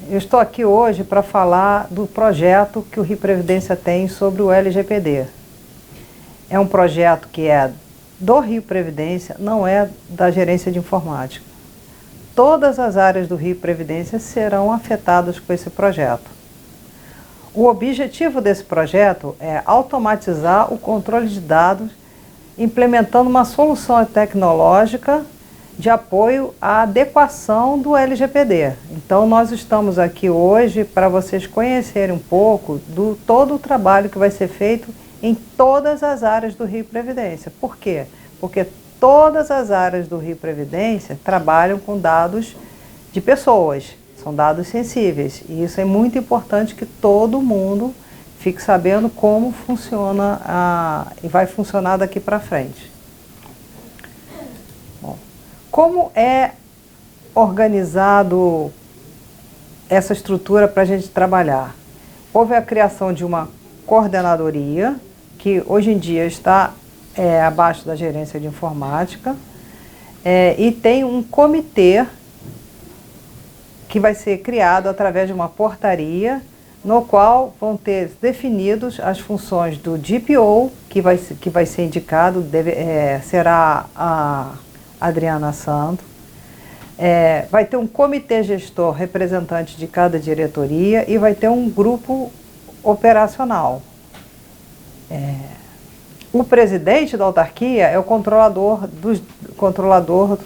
Eu estou aqui hoje para falar do projeto que o Rio Previdência tem sobre o LGPD. É um projeto que é do Rio Previdência, não é da Gerência de Informática. Todas as áreas do Rio Previdência serão afetadas com esse projeto. O objetivo desse projeto é automatizar o controle de dados, implementando uma solução tecnológica de apoio à adequação do LGPD. Então, nós estamos aqui hoje para vocês conhecerem um pouco do todo o trabalho que vai ser feito em todas as áreas do Rio Previdência. Por quê? Porque todas as áreas do Rio Previdência trabalham com dados de pessoas, são dados sensíveis. E isso é muito importante que todo mundo fique sabendo como funciona e vai funcionar daqui para frente. Como é organizado essa estrutura para a gente trabalhar? Houve a criação de uma coordenadoria, que hoje em dia está abaixo da Gerência de Informática, e tem um comitê que vai ser criado através de uma portaria, no qual vão ter definidos as funções do DPO, que vai ser indicado, será a Adriana Santos. Vai ter um comitê gestor representante de cada diretoria e vai ter um grupo operacional. O presidente da autarquia é o controlador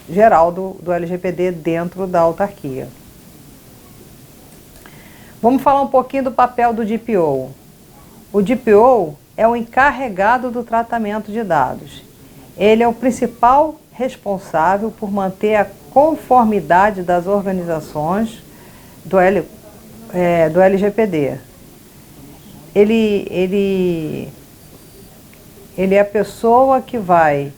geral do LGPD dentro da autarquia. Vamos falar um pouquinho do papel do DPO. O DPO é o encarregado do tratamento de dados. Ele é o principal responsável por manter a conformidade das organizações do LGPD. Ele é a pessoa que vai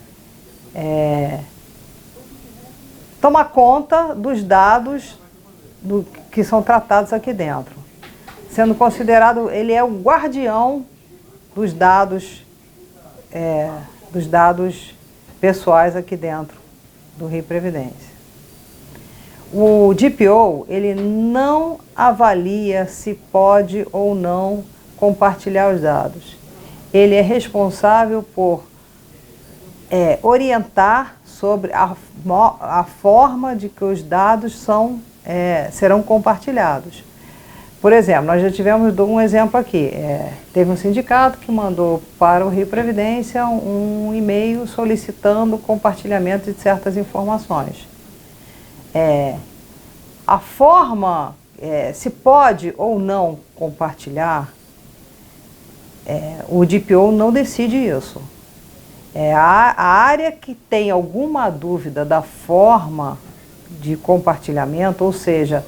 tomar conta dos dados que são tratados aqui dentro. Sendo considerado, ele é o guardião dos dados pessoais aqui dentro do Rio Previdência. O DPO, ele não avalia se pode ou não compartilhar os dados. Ele é responsável por orientar sobre a forma de que os dados serão compartilhados. Por exemplo, nós já tivemos um exemplo aqui. Teve um sindicato que mandou para o Rio Previdência um e-mail solicitando compartilhamento de certas informações. A forma, se pode ou não compartilhar, o DPO não decide isso. A área que tem alguma dúvida da forma de compartilhamento, ou seja,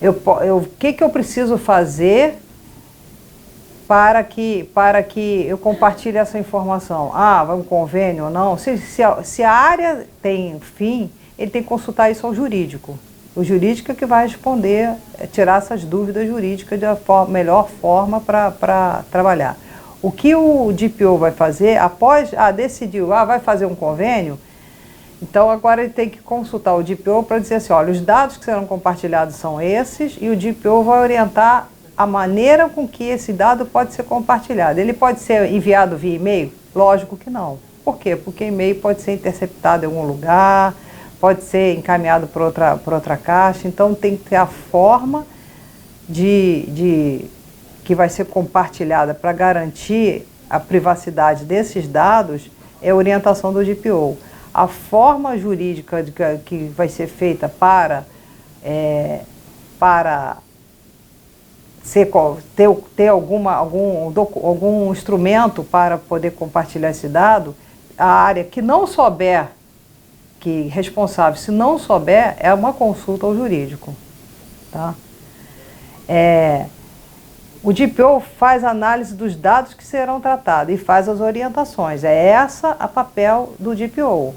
o que eu preciso fazer para que eu compartilhe essa informação? Vai um convênio ou não? Se a área tem fim, ele tem que consultar isso ao jurídico. O jurídico é que vai responder, tirar essas dúvidas jurídicas da melhor forma para trabalhar. O que o DPO vai fazer, após decidiu, vai fazer um convênio, então agora ele tem que consultar o DPO para dizer assim, olha, os dados que serão compartilhados são esses, e o DPO vai orientar a maneira com que esse dado pode ser compartilhado. Ele pode ser enviado via e-mail? Lógico que não. Por quê? Porque e-mail pode ser interceptado em algum lugar, pode ser encaminhado por outra caixa, então tem que ter a forma que vai ser compartilhada para garantir a privacidade desses dados, é a orientação do DPO. A forma jurídica que vai ser feita para ter algum instrumento para poder compartilhar esse dado, a área que não souber, que responsável, se não souber, é uma consulta ao jurídico. Tá? O DPO faz análise dos dados que serão tratados e faz as orientações. É essa a papel do DPO.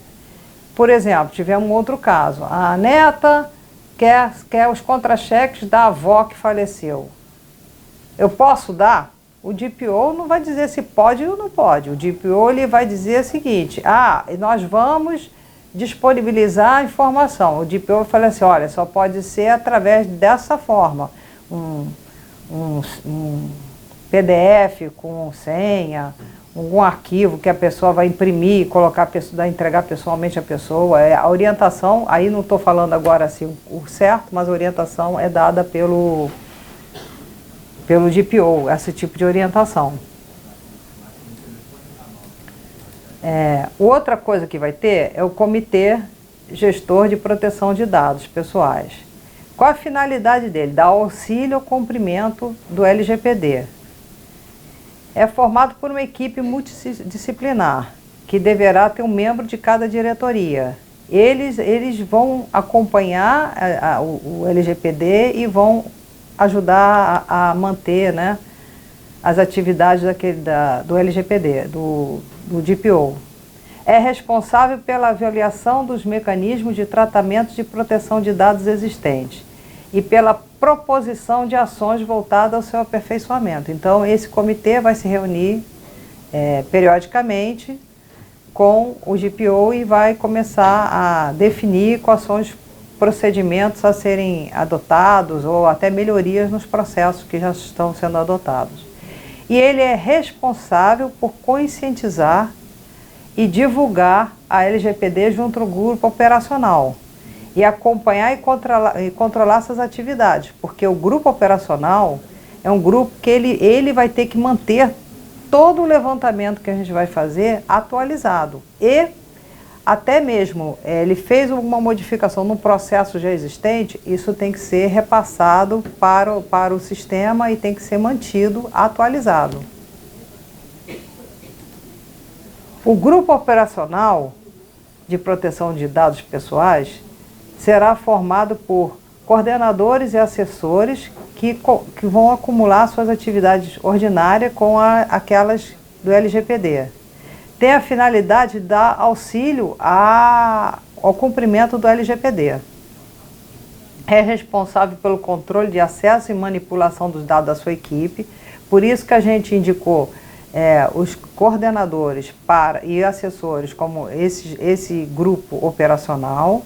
Por exemplo, tivemos um outro caso. A neta quer os contra-cheques da avó que faleceu. Eu posso dar? O DPO não vai dizer se pode ou não pode. O DPO ele vai dizer o seguinte, nós vamos disponibilizar a informação. O DPO fala assim, olha, só pode ser através dessa forma, um PDF com senha, algum arquivo que a pessoa vai imprimir, colocar entregar pessoalmente a pessoa. A orientação, aí não estou falando agora assim o certo, mas a orientação é dada pelo DPO, esse tipo de orientação. Outra coisa que vai ter é o Comitê Gestor de Proteção de Dados Pessoais. Qual a finalidade dele? Dar auxílio ao cumprimento do LGPD. É formado por uma equipe multidisciplinar, que deverá ter um membro de cada diretoria. Eles vão acompanhar o LGPD e vão ajudar a manter, né, as atividades do LGPD, do DPO. É responsável pela avaliação dos mecanismos de tratamento de proteção de dados existentes e pela proposição de ações voltadas ao seu aperfeiçoamento. Então, esse comitê vai se reunir periodicamente com o DPO e vai começar a definir quais são os procedimentos a serem adotados ou até melhorias nos processos que já estão sendo adotados. E ele é responsável por conscientizar e divulgar a LGPD junto ao grupo operacional e acompanhar e controlar essas atividades, porque o grupo operacional é um grupo que ele vai ter que manter todo o levantamento que a gente vai fazer atualizado. E até mesmo ele fez uma modificação no processo já existente, isso tem que ser repassado para o sistema e tem que ser mantido atualizado. O grupo operacional de proteção de dados pessoais será formado por coordenadores e assessores que vão acumular suas atividades ordinárias com aquelas do LGPD. Tem a finalidade de dar auxílio ao cumprimento do LGPD. É responsável pelo controle de acesso e manipulação dos dados da sua equipe, por isso que a gente indicou os coordenadores e assessores como esse grupo operacional.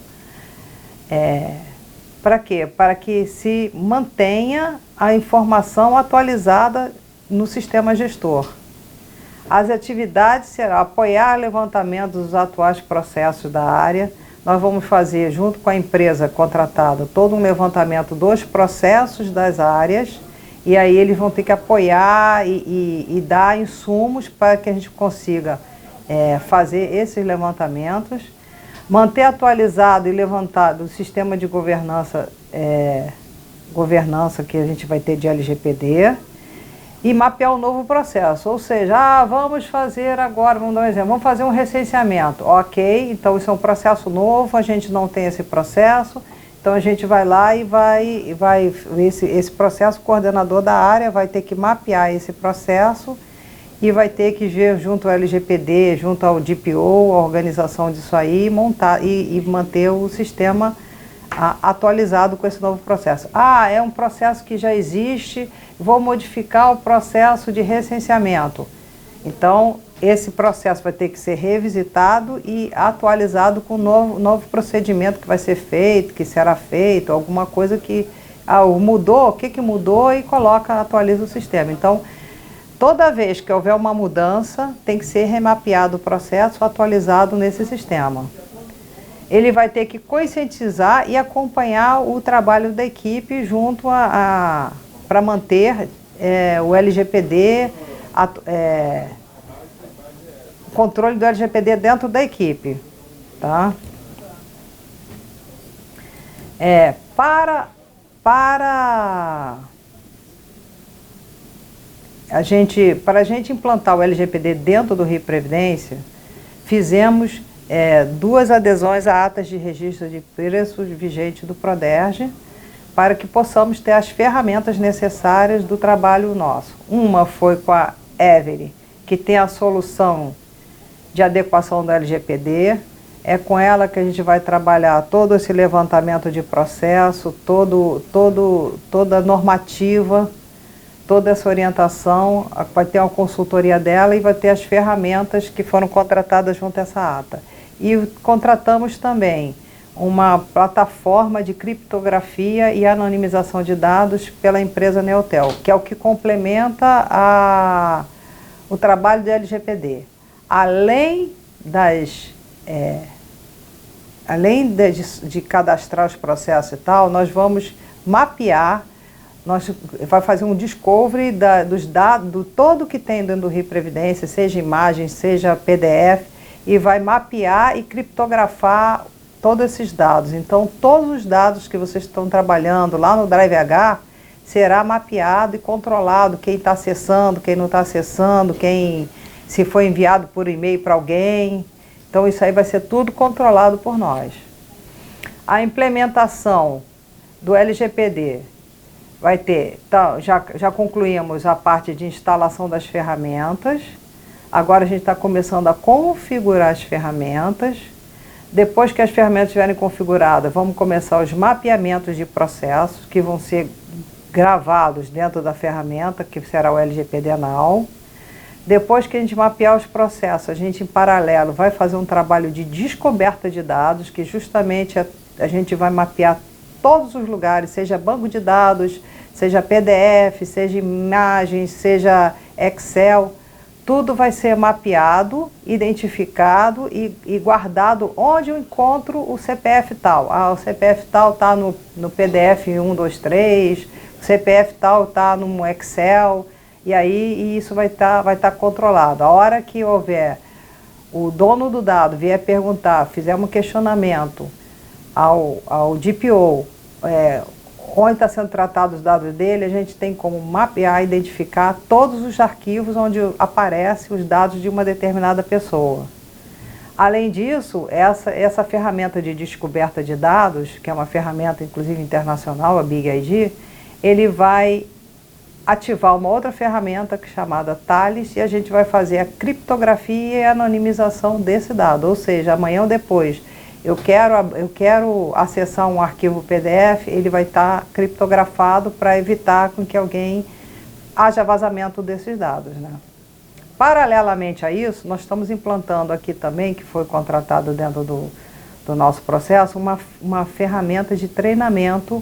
Para quê? Para que se mantenha a informação atualizada no sistema gestor. As atividades serão apoiar o levantamento dos atuais processos da área. Nós vamos fazer, junto com a empresa contratada, todo um levantamento dos processos das áreas, e aí eles vão ter que apoiar e dar insumos para que a gente consiga fazer esses levantamentos, manter atualizado e levantado o sistema de governança que a gente vai ter de LGPD e mapear um novo processo, ou seja, vamos fazer agora, vamos dar um exemplo, vamos fazer um recenseamento, ok, então isso é um processo novo, a gente não tem esse processo, então a gente vai lá e vai esse processo, o coordenador da área vai ter que mapear esse processo e vai ter que ver junto ao LGPD, junto ao DPO, a organização disso aí, montar e manter o sistema atualizado com esse novo processo. É um processo que já existe, vou modificar o processo de recenseamento. Então, esse processo vai ter que ser revisitado e atualizado com um novo procedimento que vai ser feito, que será feito, alguma coisa que mudou, o que mudou e atualiza o sistema. Então, toda vez que houver uma mudança, tem que ser remapeado o processo, atualizado nesse sistema. Ele vai ter que conscientizar e acompanhar o trabalho da equipe junto para manter o LGPD, o controle do LGPD dentro da equipe. Tá? Para a gente implantar o LGPD dentro do Rio Previdência, fizemos 2 adesões a atas de registro de preços vigentes do Proderj, para que possamos ter as ferramentas necessárias do trabalho nosso. Uma foi com a Every, que tem a solução de adequação do LGPD, é com ela que a gente vai trabalhar todo esse levantamento de processo, toda a normativa, toda essa orientação, vai ter uma consultoria dela e vai ter as ferramentas que foram contratadas junto a essa ata. e contratamos também uma plataforma de criptografia e anonimização de dados pela empresa Neotel, que é o que complementa o trabalho do LGPD. Além de cadastrar os processos e tal, nós vamos mapear, vai fazer um discovery dos dados, do todo que tem dentro do Rio Previdência, seja imagem, seja PDF, e vai mapear e criptografar todos esses dados. Então, todos os dados que vocês estão trabalhando lá no Drive H será mapeado e controlado, quem está acessando, quem não está acessando, se foi enviado por e-mail para alguém. Então, isso aí vai ser tudo controlado por nós. A implementação do LGPD vai ter, então, já concluímos a parte de instalação das ferramentas. Agora a gente está começando a configurar as ferramentas. Depois que as ferramentas estiverem configuradas, vamos começar os mapeamentos de processos, que vão ser gravados dentro da ferramenta, que será o LGPD Now. Depois que a gente mapear os processos, a gente, em paralelo, vai fazer um trabalho de descoberta de dados, que justamente a gente vai mapear todos os lugares, seja banco de dados, seja PDF, seja imagens, seja Excel. Tudo vai ser mapeado, identificado e guardado onde eu encontro o CPF tal. O CPF tal está no PDF 123, o CPF tal está no Excel, e aí isso vai tá controlado. A hora que houver o dono do dado vier perguntar, fizer um questionamento ao DPO, onde está sendo tratado os dados dele, a gente tem como mapear, identificar todos os arquivos onde aparecem os dados de uma determinada pessoa. Além disso, essa ferramenta de descoberta de dados, que é uma ferramenta inclusive internacional, a Big ID, ele vai ativar uma outra ferramenta chamada Thales, e a gente vai fazer a criptografia e a anonimização desse dado. Ou seja, amanhã ou depois, eu quero acessar um arquivo PDF, ele vai estar criptografado para evitar com que haja vazamento desses dados, né? Paralelamente a isso, nós estamos implantando aqui também, que foi contratado dentro do nosso processo, uma ferramenta de treinamento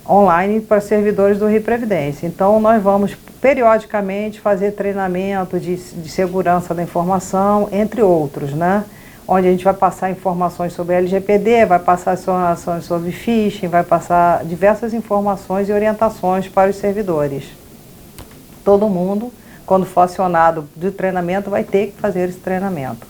online para servidores do Rio Previdência. Então, nós vamos periodicamente fazer treinamento de segurança da informação, entre outros, né? Onde a gente vai passar informações sobre LGPD, vai passar informações sobre phishing, vai passar diversas informações e orientações para os servidores. Todo mundo, quando for acionado de treinamento, vai ter que fazer esse treinamento.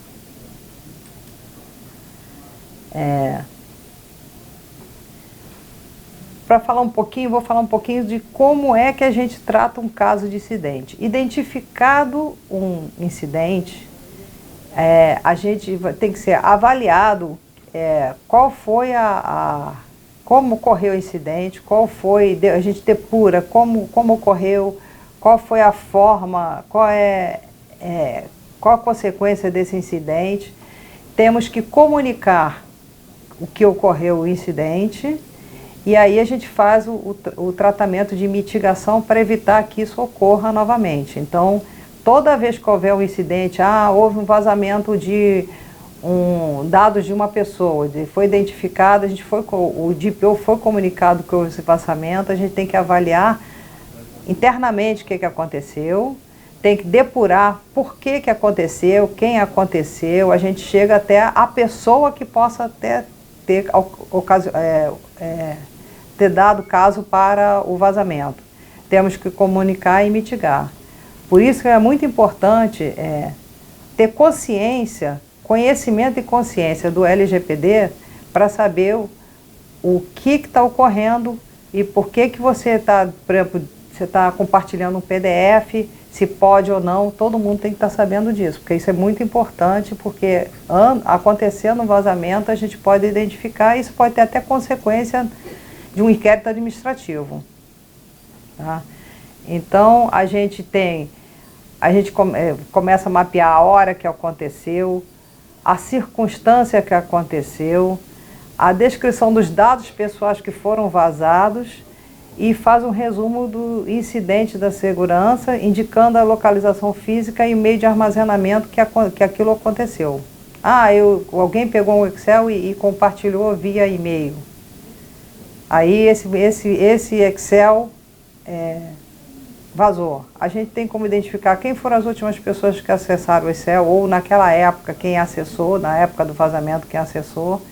Para falar um pouquinho, vou falar um pouquinho de como é que a gente trata um caso de incidente. Identificado um incidente, a gente tem que ser avaliado qual foi como ocorreu o incidente, a gente depura como ocorreu, qual foi a forma, qual a consequência desse incidente. Temos que comunicar o que ocorreu, o incidente, e aí a gente faz o tratamento de mitigação para evitar que isso ocorra novamente. Então, toda vez que houver um incidente, houve um vazamento de dados de uma pessoa, foi identificado, o DPO foi comunicado com esse vazamento, a gente tem que avaliar internamente o que aconteceu, tem que depurar por que aconteceu, quem aconteceu, a gente chega até a pessoa que possa até ter dado caso para o vazamento. Temos que comunicar e mitigar. Por isso que é muito importante ter conhecimento e consciência do LGPD para saber o que está ocorrendo e por que você está, por exemplo, você está compartilhando um PDF, se pode ou não, todo mundo tem que estar sabendo disso, porque isso é muito importante, porque acontecendo um vazamento, a gente pode identificar, e isso pode ter até consequência de um inquérito administrativo. Tá? Então, a gente começa a mapear a hora que aconteceu, a circunstância que aconteceu, a descrição dos dados pessoais que foram vazados e faz um resumo do incidente da segurança, indicando a localização física e o meio de armazenamento que aquilo aconteceu. Ah, alguém pegou um Excel e compartilhou via e-mail. Aí esse Excel vazou. A gente tem como identificar quem foram as últimas pessoas que acessaram o Excel, ou naquela época quem acessou, na época do vazamento quem acessou,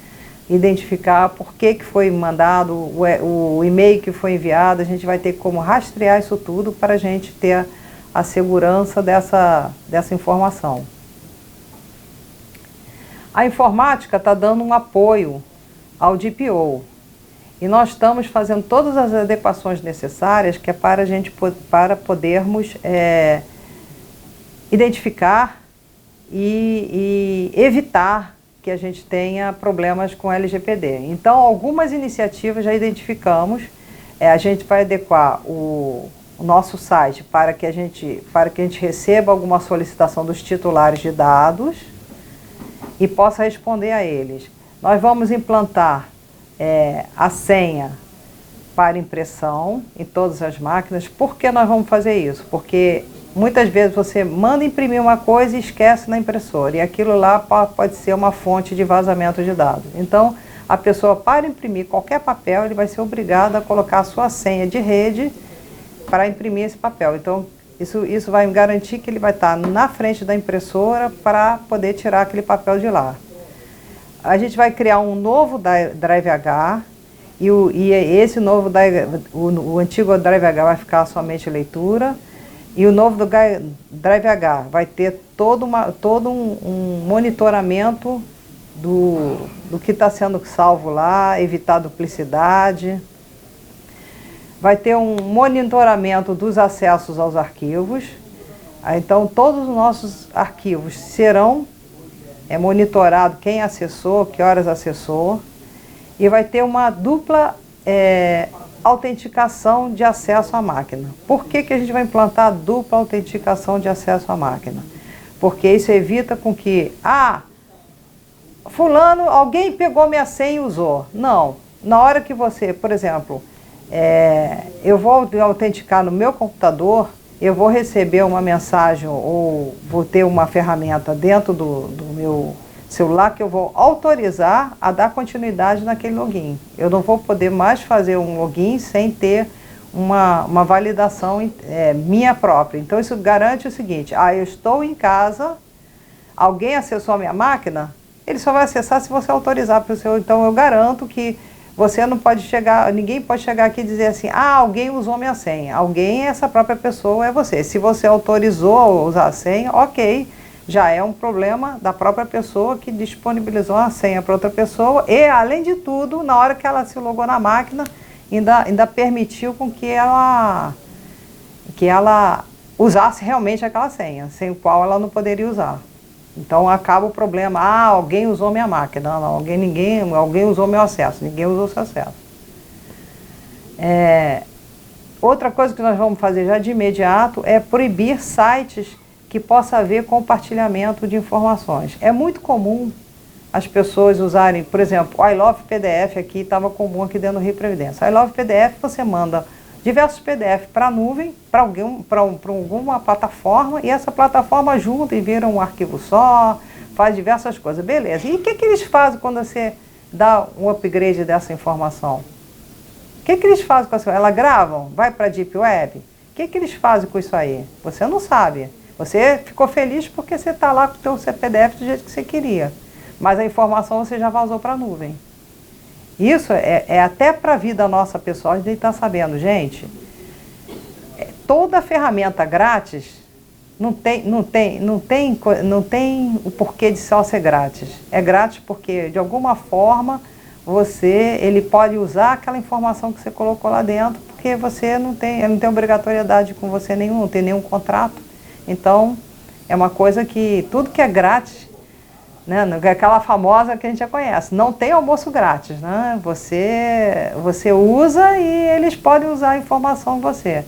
identificar por que foi mandado, o e-mail que foi enviado. A gente vai ter como rastrear isso tudo para a gente ter a segurança dessa informação. A informática está dando um apoio ao DPO. E nós estamos fazendo todas as adequações necessárias que é para podermos identificar e evitar que a gente tenha problemas com LGPD. Então, algumas iniciativas já identificamos. A gente vai adequar o nosso site para que a gente receba alguma solicitação dos titulares de dados e possa responder a eles. Nós vamos implantar a senha para impressão em todas as máquinas. Por que nós vamos fazer isso? Porque muitas vezes você manda imprimir uma coisa e esquece na impressora, e aquilo lá pode ser uma fonte de vazamento de dados. Então, a pessoa, para imprimir qualquer papel, ele vai ser obrigado a colocar a sua senha de rede para imprimir esse papel. Então, isso vai garantir que ele vai estar na frente da impressora para poder tirar aquele papel de lá. A gente vai criar um novo Drive H, e esse novo, o antigo Drive H vai ficar somente leitura, e o novo do Drive H vai ter todo um monitoramento do que está sendo salvo lá, evitar duplicidade. Vai ter um monitoramento dos acessos aos arquivos. Então, todos os nossos arquivos serão monitorados, quem acessou, que horas acessou. E vai ter uma dupla autenticação de acesso à máquina. Por que a gente vai implantar a dupla autenticação de acesso à máquina? Porque isso evita com que, fulano, alguém pegou minha senha e usou. Não, na hora que você, por exemplo, eu vou autenticar no meu computador, eu vou receber uma mensagem ou vou ter uma ferramenta dentro do meu celular que eu vou autorizar a dar continuidade naquele login. Eu não vou poder mais fazer um login sem ter uma validação minha própria. Então isso garante o seguinte: eu estou em casa, alguém acessou a minha máquina, ele só vai acessar se você autorizar para o seu. Então eu garanto que você não pode ninguém pode chegar aqui e dizer assim: alguém usou minha senha. Alguém, essa própria pessoa é você. Se você autorizou a usar a senha, ok, já é um problema da própria pessoa que disponibilizou a senha para outra pessoa, e além de tudo, na hora que ela se logou na máquina, ainda permitiu com que ela usasse realmente aquela senha, sem o qual ela não poderia usar. Então acaba o problema: alguém usou minha máquina. Não, alguém usou meu acesso. Ninguém usou seu acesso. Outra coisa que nós vamos fazer já de imediato é proibir sites que possa haver compartilhamento de informações. É muito comum as pessoas usarem, por exemplo, o I Love PDF aqui, estava comum aqui dentro do Rio Previdência. I Love PDF, você manda diversos PDF para a nuvem, para alguma plataforma, e essa plataforma junta e vira um arquivo só, faz diversas coisas. Beleza. E o que eles fazem quando você dá um upgrade dessa informação? O que eles fazem com essa? Elas gravam? Vai para a Deep Web? O que eles fazem com isso aí? Você não sabe. Você ficou feliz porque você está lá com o teu CPDF do jeito que você queria. Mas a informação você já vazou para a nuvem. Isso é até para a vida nossa pessoal, a gente está sabendo, gente. Toda ferramenta grátis não tem o porquê de só ser grátis. É grátis porque, de alguma forma, ele pode usar aquela informação que você colocou lá dentro, porque ele não tem obrigatoriedade com você nenhum, não tem nenhum contrato. Então, é uma coisa que tudo que é grátis, né, aquela famosa que a gente já conhece, não tem almoço grátis, né? Você usa e eles podem usar a informação de você.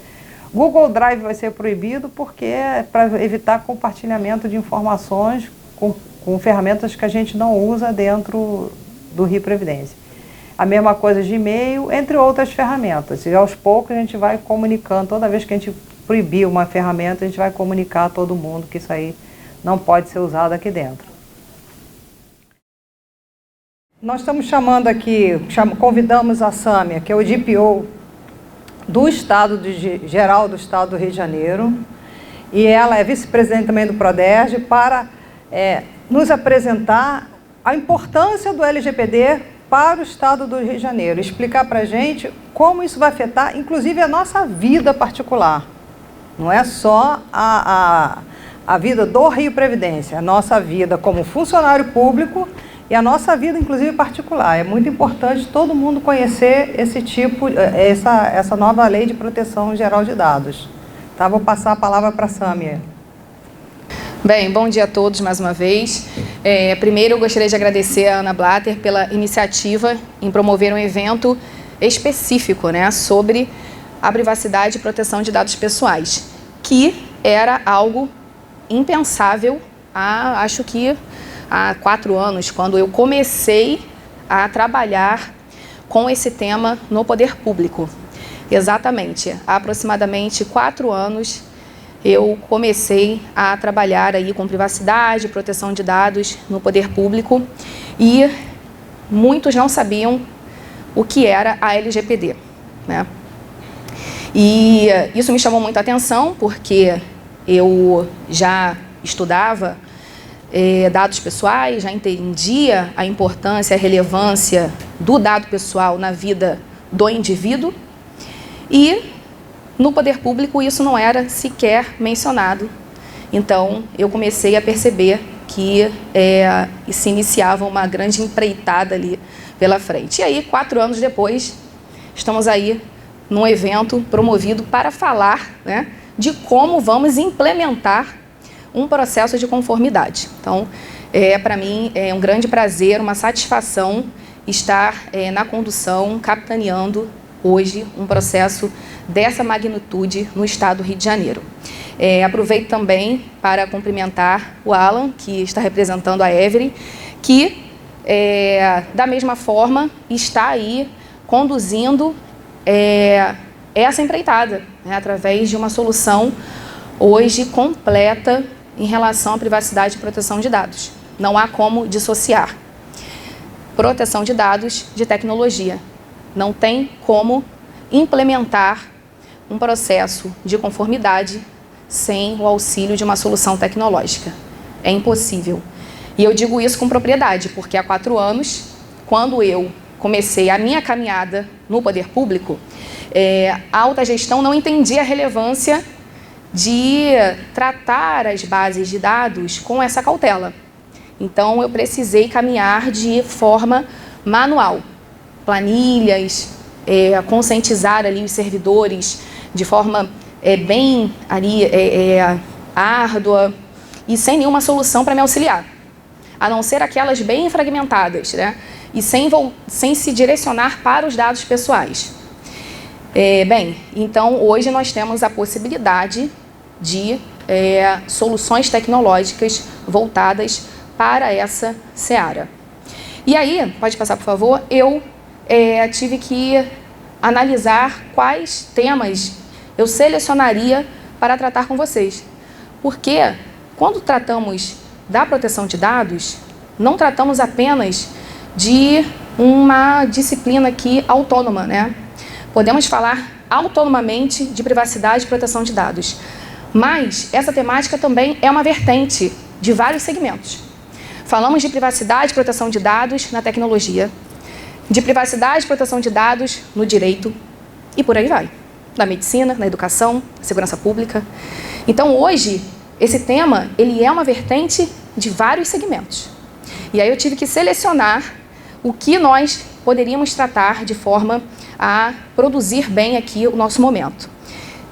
Google Drive vai ser proibido porque é para evitar compartilhamento de informações com ferramentas que a gente não usa dentro do Rio Previdência. A mesma coisa de e-mail, entre outras ferramentas. E aos poucos a gente vai comunicando, toda vez que a gente proibir uma ferramenta, a gente vai comunicar a todo mundo que isso aí não pode ser usado aqui dentro. Nós estamos chamando aqui, convidamos a Sâmia, que é o DPO do Estado Geral do Estado do Rio de Janeiro, e ela é vice-presidente também do Proderj, para nos apresentar a importância do LGPD para o Estado do Rio de Janeiro, explicar para a gente como isso vai afetar, inclusive, a nossa vida particular. Não é só a vida do Rio Previdência, a nossa vida como funcionário público e a nossa vida, inclusive, particular. É muito importante todo mundo conhecer essa nova lei de proteção geral de dados. Tá, vou passar a palavra para a Sâmia. Bem, bom dia a todos mais uma vez. Primeiro, eu gostaria de agradecer a Ana Blatter pela iniciativa em promover um evento específico, né, sobre a privacidade e proteção de dados pessoais, que era algo impensável acho que há 4 anos, quando eu comecei a trabalhar com esse tema no poder público. Exatamente, há aproximadamente 4 anos eu comecei a trabalhar aí com privacidade e proteção de dados no poder público e muitos não sabiam o que era a LGPD, né? E isso me chamou muita atenção porque eu já estudava dados pessoais, já entendia a importância, a relevância do dado pessoal na vida do indivíduo e no poder público isso não era sequer mencionado. Então eu comecei a perceber que se iniciava uma grande empreitada ali pela frente. E aí, 4 anos depois, estamos aí num evento promovido para falar, né, de como vamos implementar um processo de conformidade. Então, para mim, é um grande prazer, uma satisfação estar na condução, capitaneando hoje um processo dessa magnitude no estado do Rio de Janeiro. Aproveito também para cumprimentar o Alan, que está representando a Every, que, da mesma forma, está aí conduzindo essa empreitada, né, através de uma solução hoje completa em relação à privacidade e proteção de dados. Não há como dissociar proteção de dados de tecnologia. Não tem como implementar um processo de conformidade sem o auxílio de uma solução tecnológica. É impossível. E eu digo isso com propriedade, porque há 4 anos, quando eu comecei a minha caminhada no poder público, a alta gestão não entendia a relevância de tratar as bases de dados com essa cautela. Então, eu precisei caminhar de forma manual. Planilhas, conscientizar ali os servidores de forma bem ali, árdua e sem nenhuma solução para me auxiliar, a não ser aquelas bem fragmentadas, né? E sem se direcionar para os dados pessoais. Bem, então hoje nós temos a possibilidade de soluções tecnológicas voltadas para essa seara. E aí, pode passar por favor, eu tive que analisar quais temas eu selecionaria para tratar com vocês. Porque quando tratamos da proteção de dados, não tratamos apenas de uma disciplina aqui autônoma, né? Podemos falar autonomamente de privacidade e proteção de dados, mas essa temática também é uma vertente de vários segmentos. Falamos de privacidade e proteção de dados na tecnologia, de privacidade e proteção de dados no direito e por aí vai. Na medicina, na educação, na segurança pública. Então hoje, esse tema ele é uma vertente de vários segmentos. E aí eu tive que selecionar o que nós poderíamos tratar de forma a produzir bem aqui o nosso momento.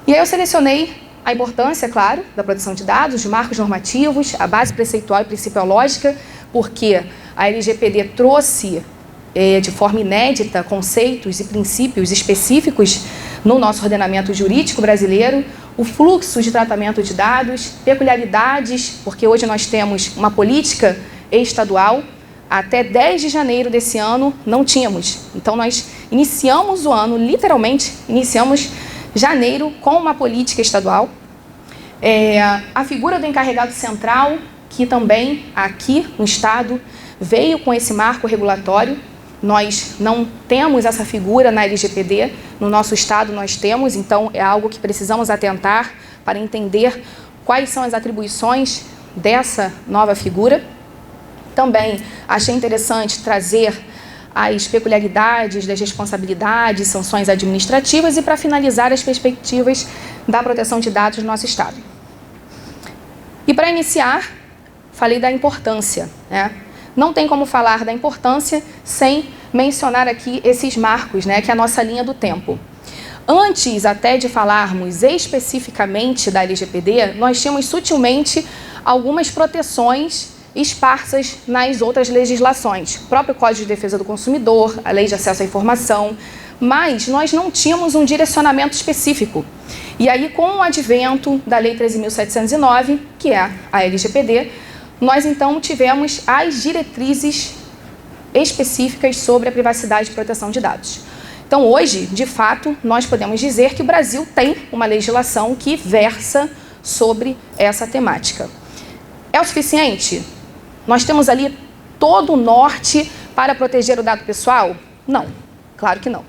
E aí eu selecionei a importância, claro, da proteção de dados, de marcos normativos, a base preceitual e principiológica, porque a LGPD trouxe de forma inédita conceitos e princípios específicos no nosso ordenamento jurídico brasileiro, o fluxo de tratamento de dados, peculiaridades, porque hoje nós temos uma política estadual, até 10 de janeiro desse ano não tínhamos. Então nós iniciamos o ano, literalmente, iniciamos janeiro com uma política estadual. A figura do encarregado central, que também aqui no estado veio com esse marco regulatório. Nós não temos essa figura na LGPD, no nosso estado nós temos, então é algo que precisamos atentar para entender quais são as atribuições dessa nova figura. Também achei interessante trazer as peculiaridades das responsabilidades, sanções administrativas e, para finalizar, as perspectivas da proteção de dados no nosso estado. E para iniciar, falei da importância, né? Não tem como falar da importância sem mencionar aqui esses marcos, né, que é a nossa linha do tempo. Antes até de falarmos especificamente da LGPD, nós tínhamos sutilmente algumas proteções esparsas nas outras legislações. O próprio Código de Defesa do Consumidor, a Lei de Acesso à Informação, mas nós não tínhamos um direcionamento específico. E aí, com o advento da Lei 13.709, que é a LGPD, nós então tivemos as diretrizes específicas sobre a privacidade e proteção de dados. Então, hoje, de fato, nós podemos dizer que o Brasil tem uma legislação que versa sobre essa temática. É o suficiente? Nós temos ali todo o norte para proteger o dado pessoal? Não, claro que não.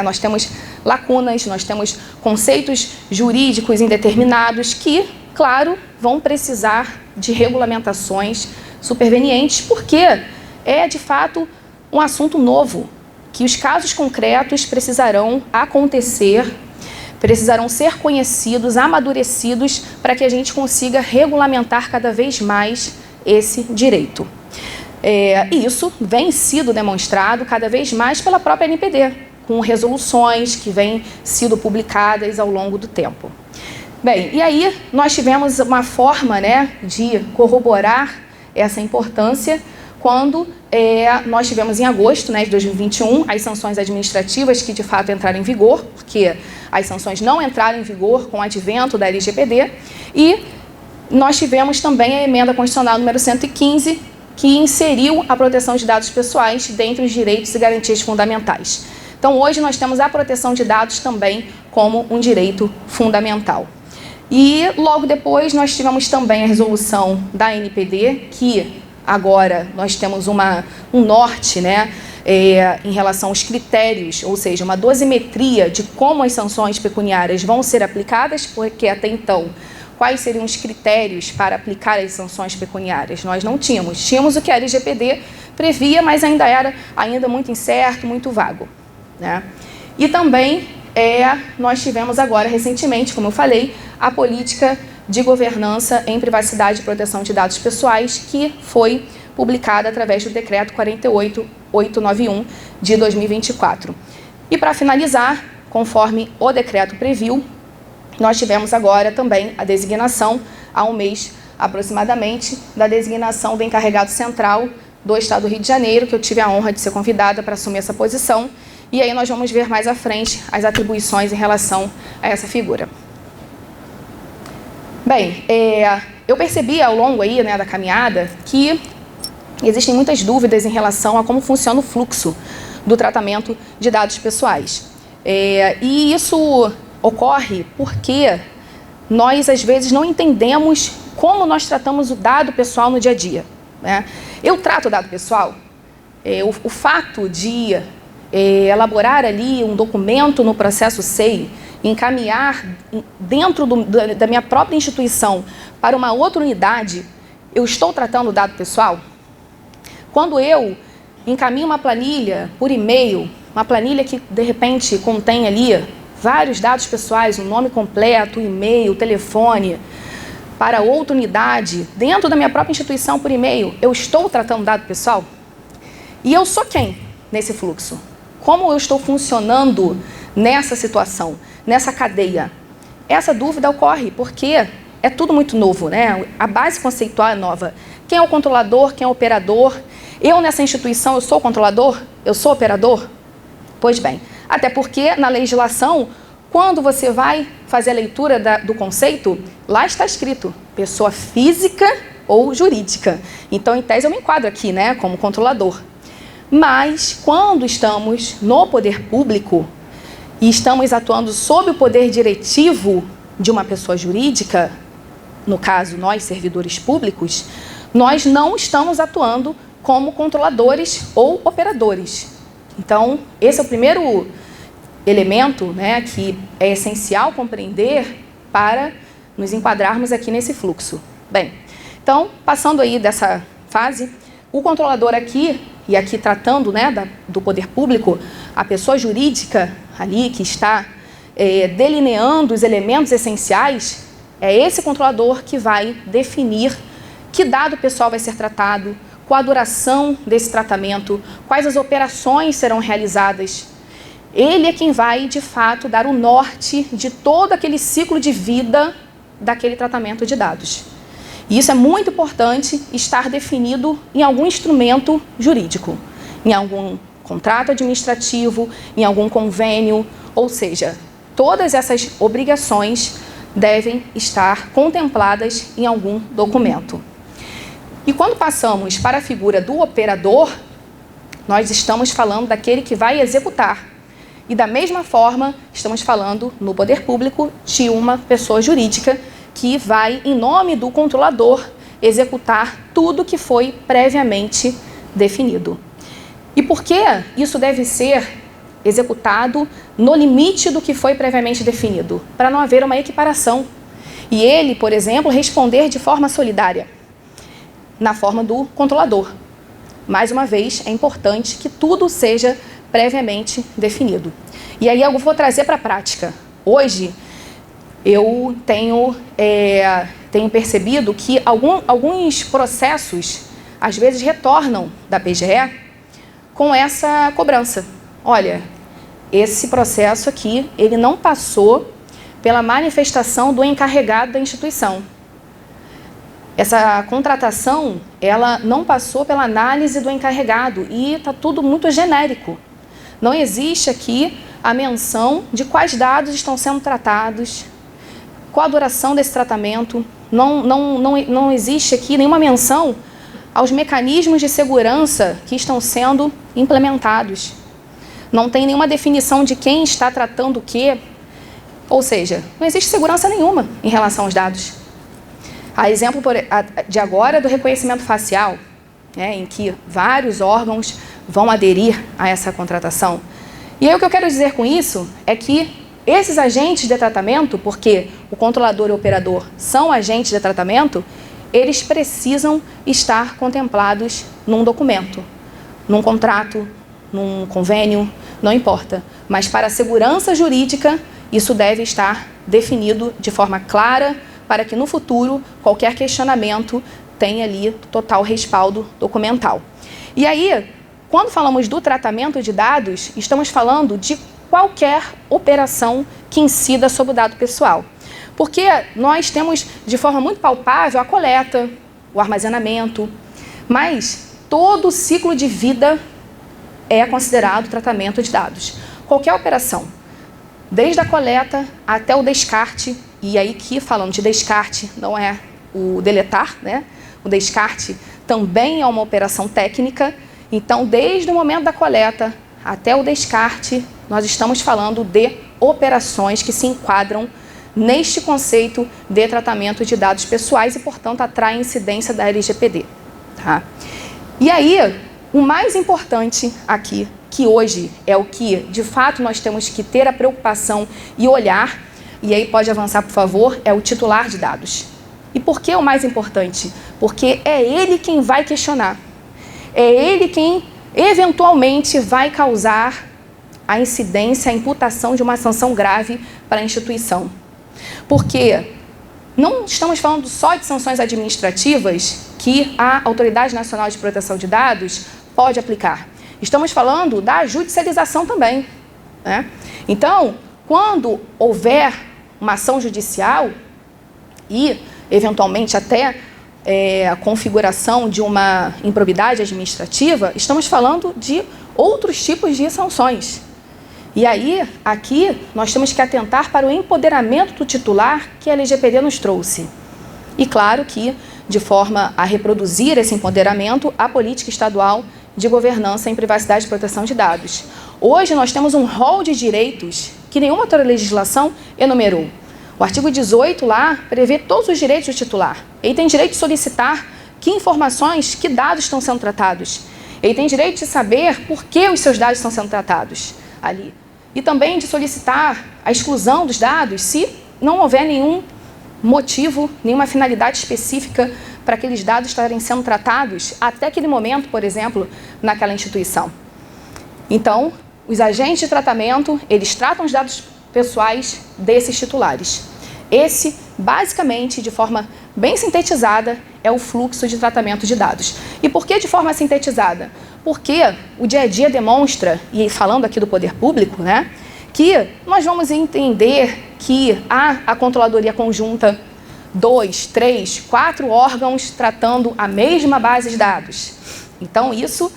Nós temos lacunas, nós temos conceitos jurídicos indeterminados que, claro, vão precisar de regulamentações supervenientes, porque é, de fato, um assunto novo, que os casos concretos precisarão acontecer, precisarão ser conhecidos, amadurecidos, para que a gente consiga regulamentar cada vez mais esse direito. E isso vem sido demonstrado cada vez mais pela própria NPD, com resoluções que vêm sido publicadas ao longo do tempo. Bem, e aí nós tivemos uma forma, né, de corroborar essa importância quando nós tivemos em agosto, né, de 2021 as sanções administrativas que de fato entraram em vigor, porque as sanções não entraram em vigor com o advento da LGPD, e nós tivemos também a emenda constitucional número 115, que inseriu a proteção de dados pessoais dentre os direitos e garantias fundamentais. Então, hoje nós temos a proteção de dados também como um direito fundamental. E logo depois nós tivemos também a resolução da NPD, que agora nós temos um norte, né, em relação aos critérios, ou seja, uma dosimetria de como as sanções pecuniárias vão ser aplicadas, porque até então, quais seriam os critérios para aplicar as sanções pecuniárias? Nós não tínhamos. Tínhamos o que a LGPD previa, mas ainda era muito incerto, muito vago, né? E também nós tivemos agora, recentemente, como eu falei, a política de governança em privacidade e proteção de dados pessoais, que foi publicada através do decreto 48.891 de 2024. E para finalizar, conforme o decreto previu, nós tivemos agora também a designação, há um mês aproximadamente, da designação do encarregado central do Estado do Rio de Janeiro, que eu tive a honra de ser convidada para assumir essa posição, e aí nós vamos ver mais à frente as atribuições em relação a essa figura. Bem, eu percebi ao longo aí, né, da caminhada que existem muitas dúvidas em relação a como funciona o fluxo do tratamento de dados pessoais. E isso ocorre porque nós, às vezes, não entendemos como nós tratamos o dado pessoal no dia a dia, né? Eu trato o dado pessoal, o fato de elaborar ali um documento no processo SEI, encaminhar dentro da minha própria instituição para uma outra unidade, eu estou tratando o dado pessoal? Quando eu encaminho uma planilha por e-mail, uma planilha que de repente contém ali vários dados pessoais, o nome completo, o e-mail, o telefone, para outra unidade, dentro da minha própria instituição por e-mail, eu estou tratando dado pessoal? E eu sou quem nesse fluxo? Como eu estou funcionando nessa situação, nessa cadeia? Essa dúvida ocorre porque é tudo muito novo, né? A base conceitual é nova. Quem é o controlador? Quem é o operador? Eu nessa instituição, eu sou controlador? Eu sou operador? Pois bem, até porque na legislação, quando você vai fazer a leitura do conceito, lá está escrito pessoa física ou jurídica. Então, em tese, eu me enquadro aqui, né, como controlador. Mas, quando estamos no poder público e estamos atuando sob o poder diretivo de uma pessoa jurídica, no caso, nós, servidores públicos, nós não estamos atuando como controladores ou operadores. Então, esse é o primeiro elemento, né, que é essencial compreender para nos enquadrarmos aqui nesse fluxo. Bem, então, passando aí dessa fase, o controlador aqui, e aqui tratando, né, do poder público, a pessoa jurídica ali que está delineando os elementos essenciais, é esse controlador que vai definir que dado pessoal vai ser tratado, qual a duração desse tratamento, quais as operações serão realizadas. Ele é quem vai, de fato, dar o norte de todo aquele ciclo de vida daquele tratamento de dados. E isso é muito importante estar definido em algum instrumento jurídico, em algum contrato administrativo, em algum convênio, ou seja, todas essas obrigações devem estar contempladas em algum documento. E quando passamos para a figura do operador, nós estamos falando daquele que vai executar. E da mesma forma, estamos falando no poder público de uma pessoa jurídica que vai, em nome do controlador, executar tudo que foi previamente definido. E por que isso deve ser executado no limite do que foi previamente definido? Para não haver uma equiparação. E ele, por exemplo, responder de forma solidária, na forma do controlador. Mais uma vez, é importante que tudo seja previamente definido. E aí eu vou trazer para a prática. Hoje, eu tenho percebido que alguns processos, às vezes, retornam da PGE com essa cobrança. Olha, esse processo aqui, ele não passou pela manifestação do encarregado da instituição. Essa contratação, ela não passou pela análise do encarregado e está tudo muito genérico. Não existe aqui a menção de quais dados estão sendo tratados, qual a duração desse tratamento, não existe aqui nenhuma menção aos mecanismos de segurança que estão sendo implementados. Não tem nenhuma definição de quem está tratando o quê, ou seja, não existe segurança nenhuma em relação aos dados. A exemplo de agora do reconhecimento facial, né, em que vários órgãos vão aderir a essa contratação. E aí o que eu quero dizer com isso é que esses agentes de tratamento, porque o controlador e o operador são agentes de tratamento, eles precisam estar contemplados num documento, num contrato, num convênio, não importa. Mas para a segurança jurídica, isso deve estar definido de forma clara, para que no futuro qualquer questionamento tenha ali total respaldo documental. E aí, quando falamos do tratamento de dados, estamos falando de qualquer operação que incida sobre o dado pessoal. Porque nós temos de forma muito palpável a coleta, o armazenamento, mas todo o ciclo de vida é considerado tratamento de dados. Qualquer operação, desde a coleta até o descarte, e aí que falando de descarte não é o deletar, né? O descarte também é uma operação técnica, então desde o momento da coleta até o descarte, nós estamos falando de operações que se enquadram neste conceito de tratamento de dados pessoais e, portanto, atrai incidência da LGPD. Tá? E aí, o mais importante aqui, que hoje é o que, de fato, nós temos que ter a preocupação e olhar, e aí pode avançar, por favor, é o titular de dados. E por que o mais importante? Porque é ele quem vai questionar. É ele quem, eventualmente, vai causar a incidência, a imputação de uma sanção grave para a instituição. Porque não estamos falando só de sanções administrativas que a Autoridade Nacional de Proteção de Dados pode aplicar. Estamos falando da judicialização também, né? Então, quando houver uma ação judicial e, eventualmente, até a configuração de uma improbidade administrativa, estamos falando de outros tipos de sanções. E aí, aqui, nós temos que atentar para o empoderamento do titular que a LGPD nos trouxe. E, claro, que, de forma a reproduzir esse empoderamento, a política estadual de governança em privacidade e proteção de dados. Hoje, nós temos um rol de direitos que nenhuma outra legislação enumerou. O artigo 18 lá prevê todos os direitos do titular. Ele tem direito de solicitar que que informações, que dados estão sendo tratados. Ele tem direito de saber por que os seus dados estão sendo tratados ali. E também de solicitar a exclusão dos dados se não houver nenhum motivo, nenhuma finalidade específica para aqueles dados estarem sendo tratados até aquele momento, por exemplo, naquela instituição. Então, os agentes de tratamento, eles tratam os dados pessoais desses titulares. Esse, basicamente, de forma bem sintetizada, é o fluxo de tratamento de dados. E por que de forma sintetizada? Porque o dia a dia demonstra, e falando aqui do poder público, né, que nós vamos entender que há a controladoria conjunta, 2, 3, 4 órgãos tratando a mesma base de dados. Então, isso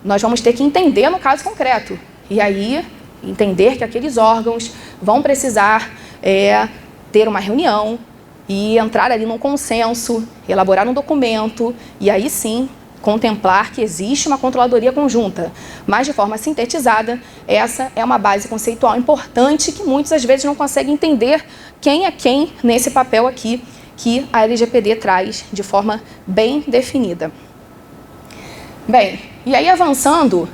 nós vamos ter que entender no caso concreto. E aí, entender que aqueles órgãos vão precisar ter uma reunião e entrar ali num consenso, elaborar um documento e aí sim contemplar que existe uma controladoria conjunta. Mas de forma sintetizada, essa é uma base conceitual importante que muitas às vezes não conseguem entender quem é quem nesse papel aqui que a LGPD traz de forma bem definida. Bem, e aí avançando,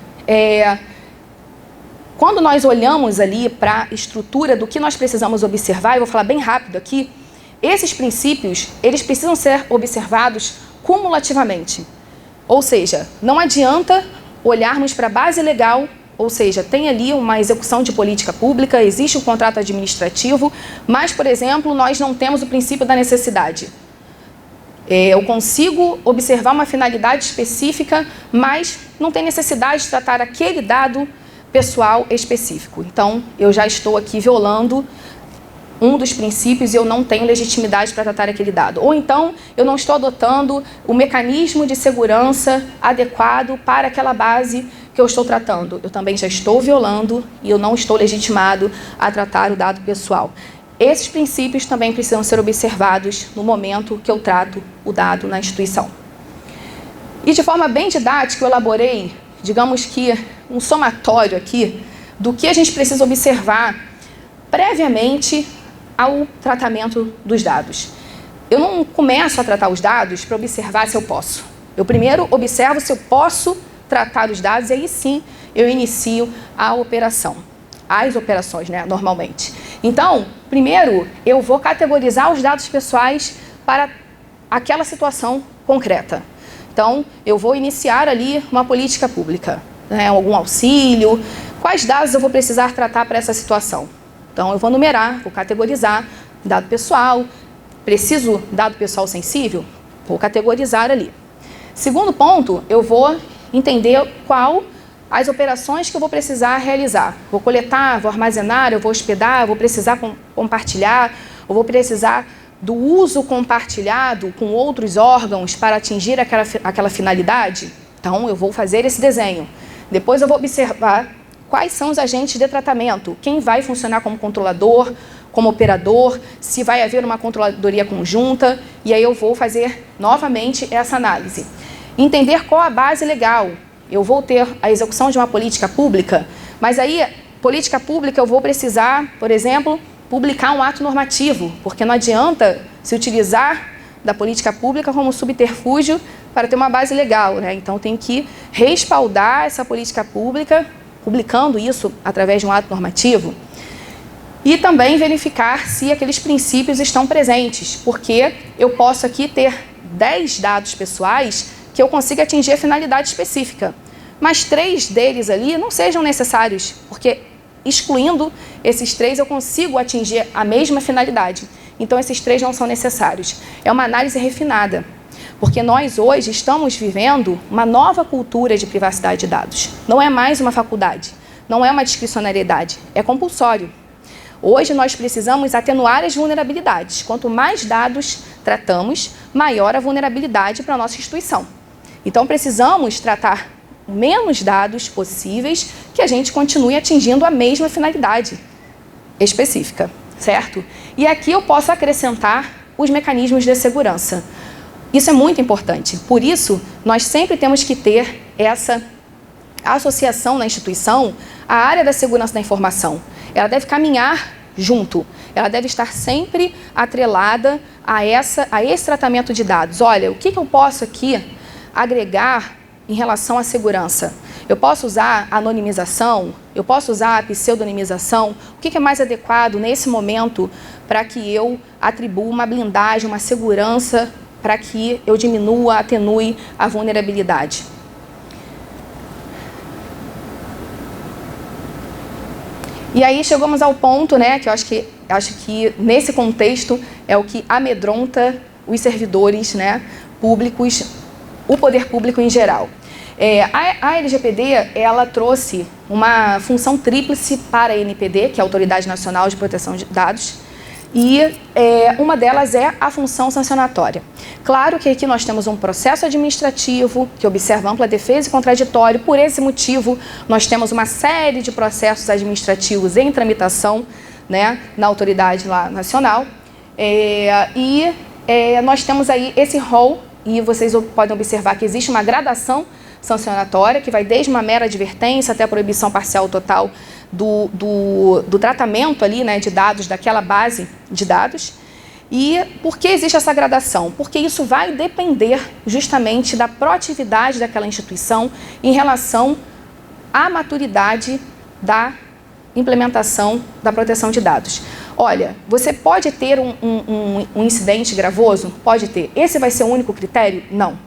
quando nós olhamos ali para a estrutura do que nós precisamos observar, eu vou falar bem rápido aqui, esses princípios, eles precisam ser observados cumulativamente. Ou seja, não adianta olharmos para a base legal, ou seja, tem ali uma execução de política pública, existe um contrato administrativo, mas, por exemplo, nós não temos o princípio da necessidade. Eu consigo observar uma finalidade específica, mas não tem necessidade de tratar aquele dado pessoal específico. Então, eu já estou aqui violando um dos princípios e eu não tenho legitimidade para tratar aquele dado. Ou então, eu não estou adotando o mecanismo de segurança adequado para aquela base que eu estou tratando. Eu também já estou violando e eu não estou legitimado a tratar o dado pessoal. Esses princípios também precisam ser observados no momento que eu trato o dado na instituição. E de forma bem didática, eu elaborei, digamos que, um somatório aqui do que a gente precisa observar previamente ao tratamento dos dados. Eu não começo a tratar os dados para observar se eu posso. Eu primeiro observo se eu posso tratar os dados e aí sim eu inicio a operação. As operações, né, normalmente. Então, primeiro eu vou categorizar os dados pessoais para aquela situação concreta. Então, eu vou iniciar ali uma política pública, né, algum auxílio, quais dados eu vou precisar tratar para essa situação. Então, eu vou numerar, vou categorizar dado pessoal, preciso dado pessoal sensível, vou categorizar ali. Segundo ponto, eu vou entender qual as operações que eu vou precisar realizar. Vou coletar, vou armazenar, eu vou hospedar, vou precisar compartilhar, ou vou precisar do uso compartilhado com outros órgãos para atingir aquela finalidade. Então, eu vou fazer esse desenho. Depois eu vou observar quais são os agentes de tratamento, quem vai funcionar como controlador, como operador, se vai haver uma controladoria conjunta, e aí eu vou fazer novamente essa análise. Entender qual a base legal. Eu vou ter a execução de uma política pública, mas aí, política pública, eu vou precisar, por exemplo, publicar um ato normativo, porque não adianta se utilizar da política pública como subterfúgio para ter uma base legal, né? Então, tem que respaldar essa política pública, publicando isso através de um ato normativo, e também verificar se aqueles princípios estão presentes, porque eu posso aqui ter 10 dados pessoais que eu consiga atingir a finalidade específica, mas 3 deles ali não sejam necessários, porque excluindo esses 3 eu consigo atingir a mesma finalidade. Então esses 3 não são necessários. É uma análise refinada, porque nós hoje estamos vivendo uma nova cultura de privacidade de dados. Não é mais uma faculdade, não é uma discricionariedade, é compulsório. Hoje nós precisamos atenuar as vulnerabilidades. Quanto mais dados tratamos, maior a vulnerabilidade para a nossa instituição. Então precisamos tratar menos dados possíveis que a gente continue atingindo a mesma finalidade específica, certo? E aqui eu posso acrescentar os mecanismos de segurança. Isso é muito importante. Por isso, nós sempre temos que ter essa associação na instituição à área da segurança da informação. Ela deve caminhar junto. Ela deve estar sempre atrelada a esse tratamento de dados. Olha, o que eu posso aqui agregar em relação à segurança? Eu posso usar anonimização? Eu posso usar a pseudonimização? O que é mais adequado nesse momento para que eu atribua uma blindagem, uma segurança, para que eu diminua, atenue a vulnerabilidade? E aí chegamos ao ponto, né, que eu acho que nesse contexto é o que amedronta os servidores, né, públicos, o poder público em geral. A LGPD, ela trouxe uma função tríplice para a ANPD, que é a Autoridade Nacional de Proteção de Dados, e uma delas é a função sancionatória. Claro que aqui nós temos um processo administrativo que observa ampla defesa e contraditório. Por esse motivo, nós temos uma série de processos administrativos em tramitação, né, na autoridade lá nacional. Nós temos aí esse rol, e vocês podem observar que existe uma gradação sancionatória, que vai desde uma mera advertência até a proibição parcial ou total do tratamento ali, né, de dados, daquela base de dados. E por que existe essa gradação? Porque isso vai depender justamente da proatividade daquela instituição em relação à maturidade da implementação da proteção de dados. Olha, você pode ter um incidente gravoso? Pode ter. Esse vai ser o único critério? Não.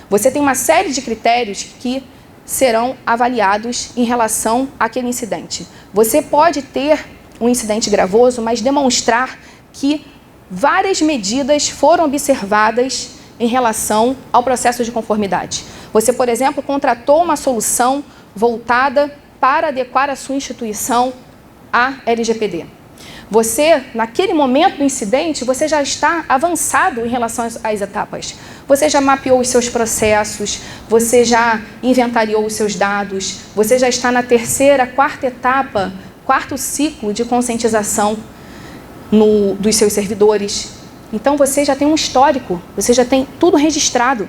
Você tem uma série de critérios que serão avaliados em relação àquele incidente. Você pode ter um incidente gravoso, mas demonstrar que várias medidas foram observadas em relação ao processo de conformidade. Você, por exemplo, contratou uma solução voltada para adequar a sua instituição à LGPD. Você, naquele momento do incidente, você já está avançado em relação às etapas. Você já mapeou os seus processos, você já inventariou os seus dados, você já está na terceira, quarta etapa, quarto ciclo de conscientização dos seus servidores. Então, você já tem um histórico, você já tem tudo registrado.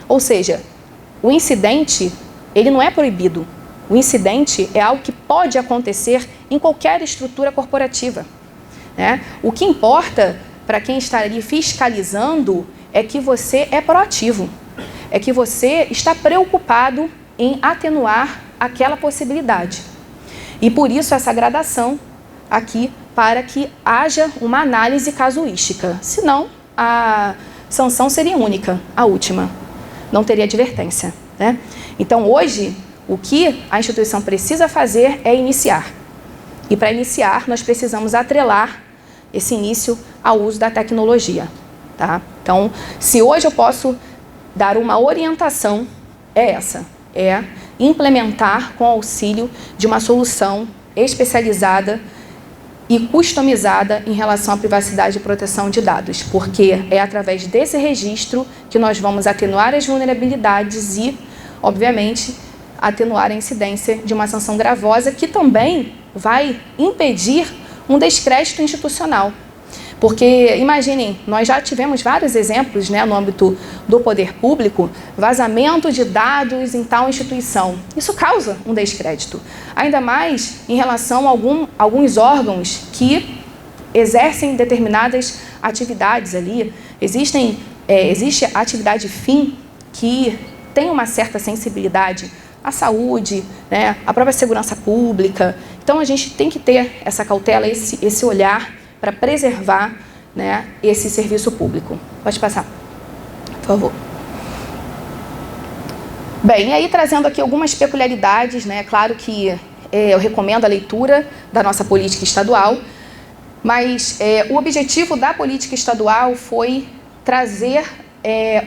Ou seja, o incidente, ele não é proibido. O incidente é algo que pode acontecer em qualquer estrutura corporativa, né? O que importa para quem está ali fiscalizando é que você é proativo, é que você está preocupado em atenuar aquela possibilidade. E por isso essa gradação aqui, para que haja uma análise casuística. Senão, a sanção seria única, a última. Não teria advertência, né? Então, hoje, o que a instituição precisa fazer é iniciar. E para iniciar, nós precisamos atrelar esse início ao uso da tecnologia, tá? Então, se hoje eu posso dar uma orientação, é essa. É implementar com auxílio de uma solução especializada e customizada em relação à privacidade e proteção de dados, porque é através desse registro que nós vamos atenuar as vulnerabilidades e, obviamente, atenuar a incidência de uma sanção gravosa que também vai impedir um descrédito institucional. Porque, imaginem, nós já tivemos vários exemplos, né, no âmbito do poder público, vazamento de dados em tal instituição. Isso causa um descrédito. Ainda mais em relação a alguns órgãos que exercem determinadas atividades ali. Existe a atividade fim que tem uma certa sensibilidade à saúde, né, à própria segurança pública. Então, a gente tem que ter essa cautela, esse olhar para preservar, né, esse serviço público. Pode passar, por favor. Bem, e aí trazendo aqui algumas peculiaridades, né, claro que eu recomendo a leitura da nossa política estadual, mas o objetivo da política estadual foi trazer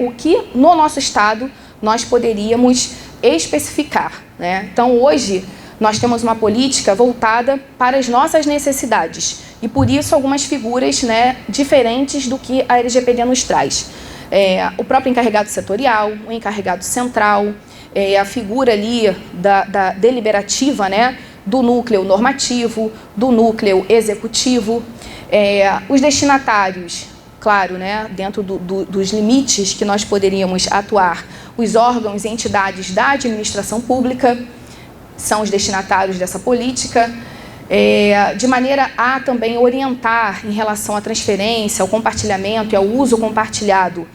o que no nosso estado nós poderíamos especificar, né? Então, hoje, nós temos uma política voltada para as nossas necessidades e, por isso, algumas figuras, né, diferentes do que a LGPD nos traz. O próprio encarregado setorial, o encarregado central, a figura ali da deliberativa, né, do núcleo normativo, do núcleo executivo, os destinatários, claro, né, dentro dos limites que nós poderíamos atuar, os órgãos e entidades da administração pública são os destinatários dessa política, de maneira a também orientar em relação à transferência, ao compartilhamento e ao uso compartilhado.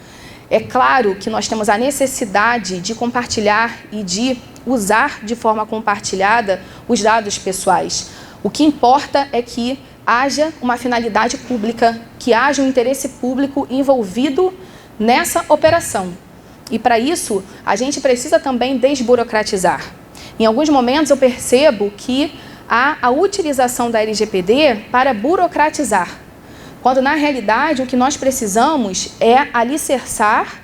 É claro que nós temos a necessidade de compartilhar e de usar de forma compartilhada os dados pessoais. O que importa é que haja uma finalidade pública, que haja um interesse público envolvido nessa operação. E para isso, a gente precisa também desburocratizar. Em alguns momentos eu percebo que há a utilização da LGPD para burocratizar, quando na realidade o que nós precisamos é alicerçar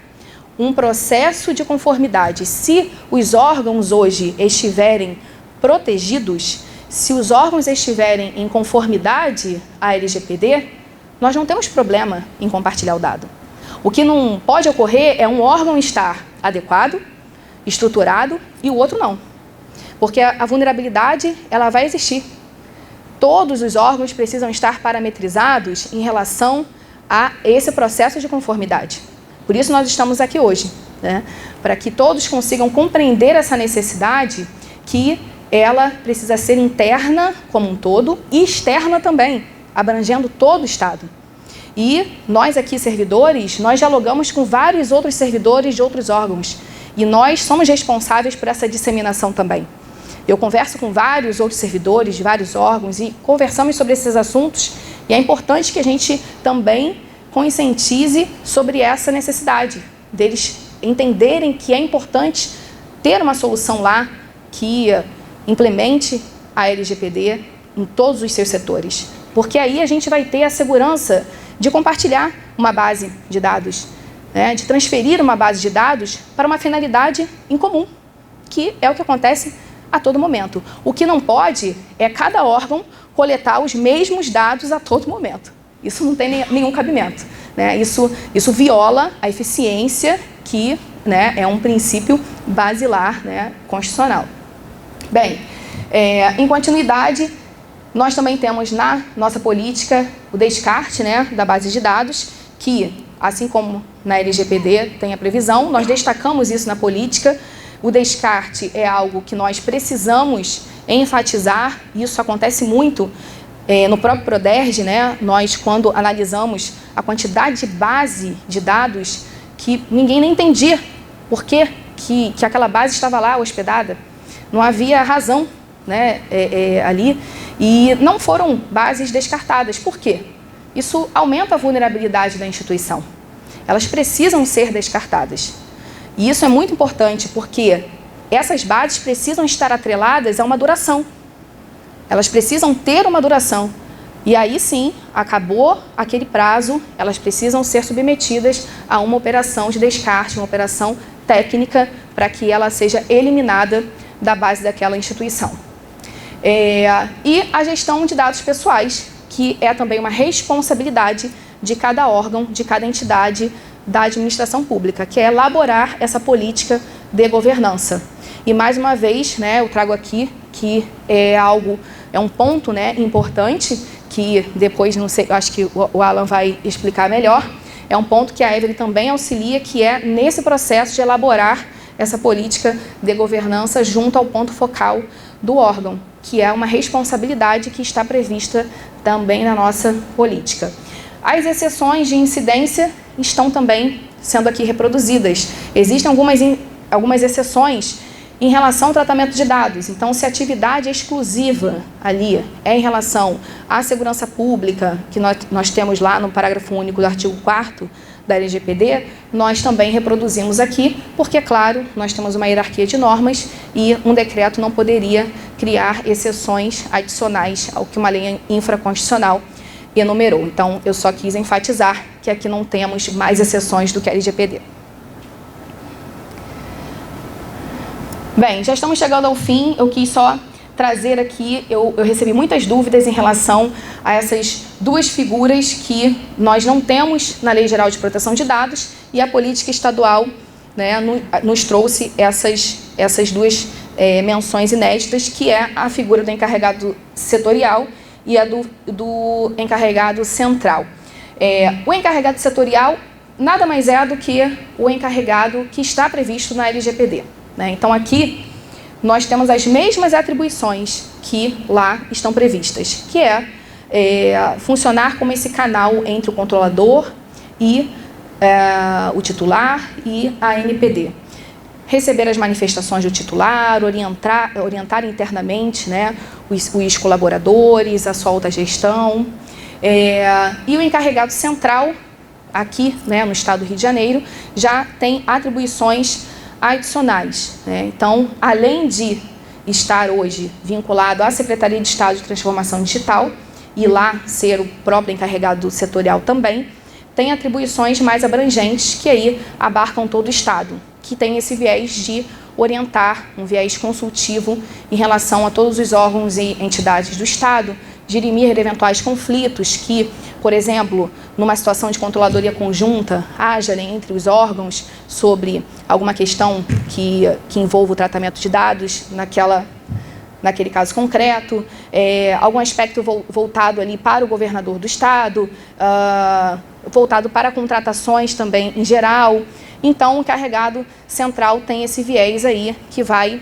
um processo de conformidade. Se os órgãos hoje estiverem protegidos, se os órgãos estiverem em conformidade à LGPD, nós não temos problema em compartilhar o dado. O que não pode ocorrer é um órgão estar adequado, estruturado e o outro não. Porque a vulnerabilidade, ela vai existir. Todos os órgãos precisam estar parametrizados em relação a esse processo de conformidade. Por isso nós estamos aqui hoje, né? Para que todos consigam compreender essa necessidade, que ela precisa ser interna como um todo e externa também, abrangendo todo o Estado. E nós aqui, servidores, nós dialogamos com vários outros servidores de outros órgãos e nós somos responsáveis por essa disseminação também. Eu converso com vários outros servidores de vários órgãos e conversamos sobre esses assuntos, e é importante que a gente também conscientize sobre essa necessidade deles entenderem que é importante ter uma solução lá que implemente a LGPD em todos os seus setores, porque aí a gente vai ter a segurança de compartilhar uma base de dados, né, de transferir uma base de dados para uma finalidade em comum, que é o que acontece a todo momento. O que não pode é cada órgão coletar os mesmos dados a todo momento. Isso não tem nenhum cabimento, né? Isso viola a eficiência, que, né, é um princípio basilar, né, constitucional. Bem, em continuidade, nós também temos na nossa política o descarte, né, da base de dados, que, assim como na LGPD tem a previsão, nós destacamos isso na política. O descarte é algo que nós precisamos enfatizar, isso acontece muito no próprio Proderj, né? Nós, quando analisamos a quantidade de base de dados, que ninguém nem entendia por que aquela base estava lá hospedada, não havia razão, né, ali, e não foram bases descartadas. Por quê? Isso aumenta a vulnerabilidade da instituição. Elas precisam ser descartadas. E isso é muito importante, porque essas bases precisam estar atreladas a uma duração. Elas precisam ter uma duração. E aí sim, acabou aquele prazo, elas precisam ser submetidas a uma operação de descarte, uma operação técnica, para que ela seja eliminada da base daquela instituição. E a gestão de dados pessoais, que é também uma responsabilidade de cada órgão, de cada entidade da administração pública, que é elaborar essa política de governança. E mais uma vez, né, eu trago aqui que é um ponto, né, importante, que depois, não sei, acho que o Alan vai explicar melhor, é um ponto que a Evelyn também auxilia, que é nesse processo de elaborar essa política de governança junto ao ponto focal do órgão, que é uma responsabilidade que está prevista também na nossa política. As exceções de incidência estão também sendo aqui reproduzidas. Existem algumas exceções em relação ao tratamento de dados. Então, se a atividade exclusiva ali é em relação à segurança pública, que nós temos lá no parágrafo único do artigo 4º da LGPD, nós também reproduzimos aqui, porque, claro, nós temos uma hierarquia de normas e um decreto não poderia criar exceções adicionais ao que uma lei infraconstitucional enumerou. Então, eu só quis enfatizar que aqui não temos mais exceções do que a LGPD. Bem, já estamos chegando ao fim. Eu quis só trazer aqui, eu recebi muitas dúvidas em relação a essas duas figuras que nós não temos na Lei Geral de Proteção de Dados, e a política estadual, né, nos trouxe essas duas menções inéditas, que é a figura do encarregado setorial e a do encarregado central. O encarregado setorial nada mais é do que o encarregado que está previsto na LGPD. Né? Então, aqui nós temos as mesmas atribuições que lá estão previstas, que é funcionar como esse canal entre o controlador e o titular e a ANPD. Receber as manifestações do titular, orientar internamente, né, os colaboradores, a sua alta gestão. E o encarregado central, aqui, né, no estado do Rio de Janeiro, já tem atribuições adicionais, né? Então, além de estar hoje vinculado à Secretaria de Estado de Transformação Digital e lá ser o próprio encarregado setorial também, tem atribuições mais abrangentes que aí abarcam todo o Estado, que tem esse viés de orientar, um viés consultivo em relação a todos os órgãos e entidades do Estado, dirimir eventuais conflitos que, por exemplo, numa situação de controladoria conjunta, haja entre os órgãos sobre alguma questão que envolva o tratamento de dados naquele caso concreto, algum aspecto voltado ali para o governador do Estado, voltado para contratações também em geral. Então, o encarregado central tem esse viés aí que vai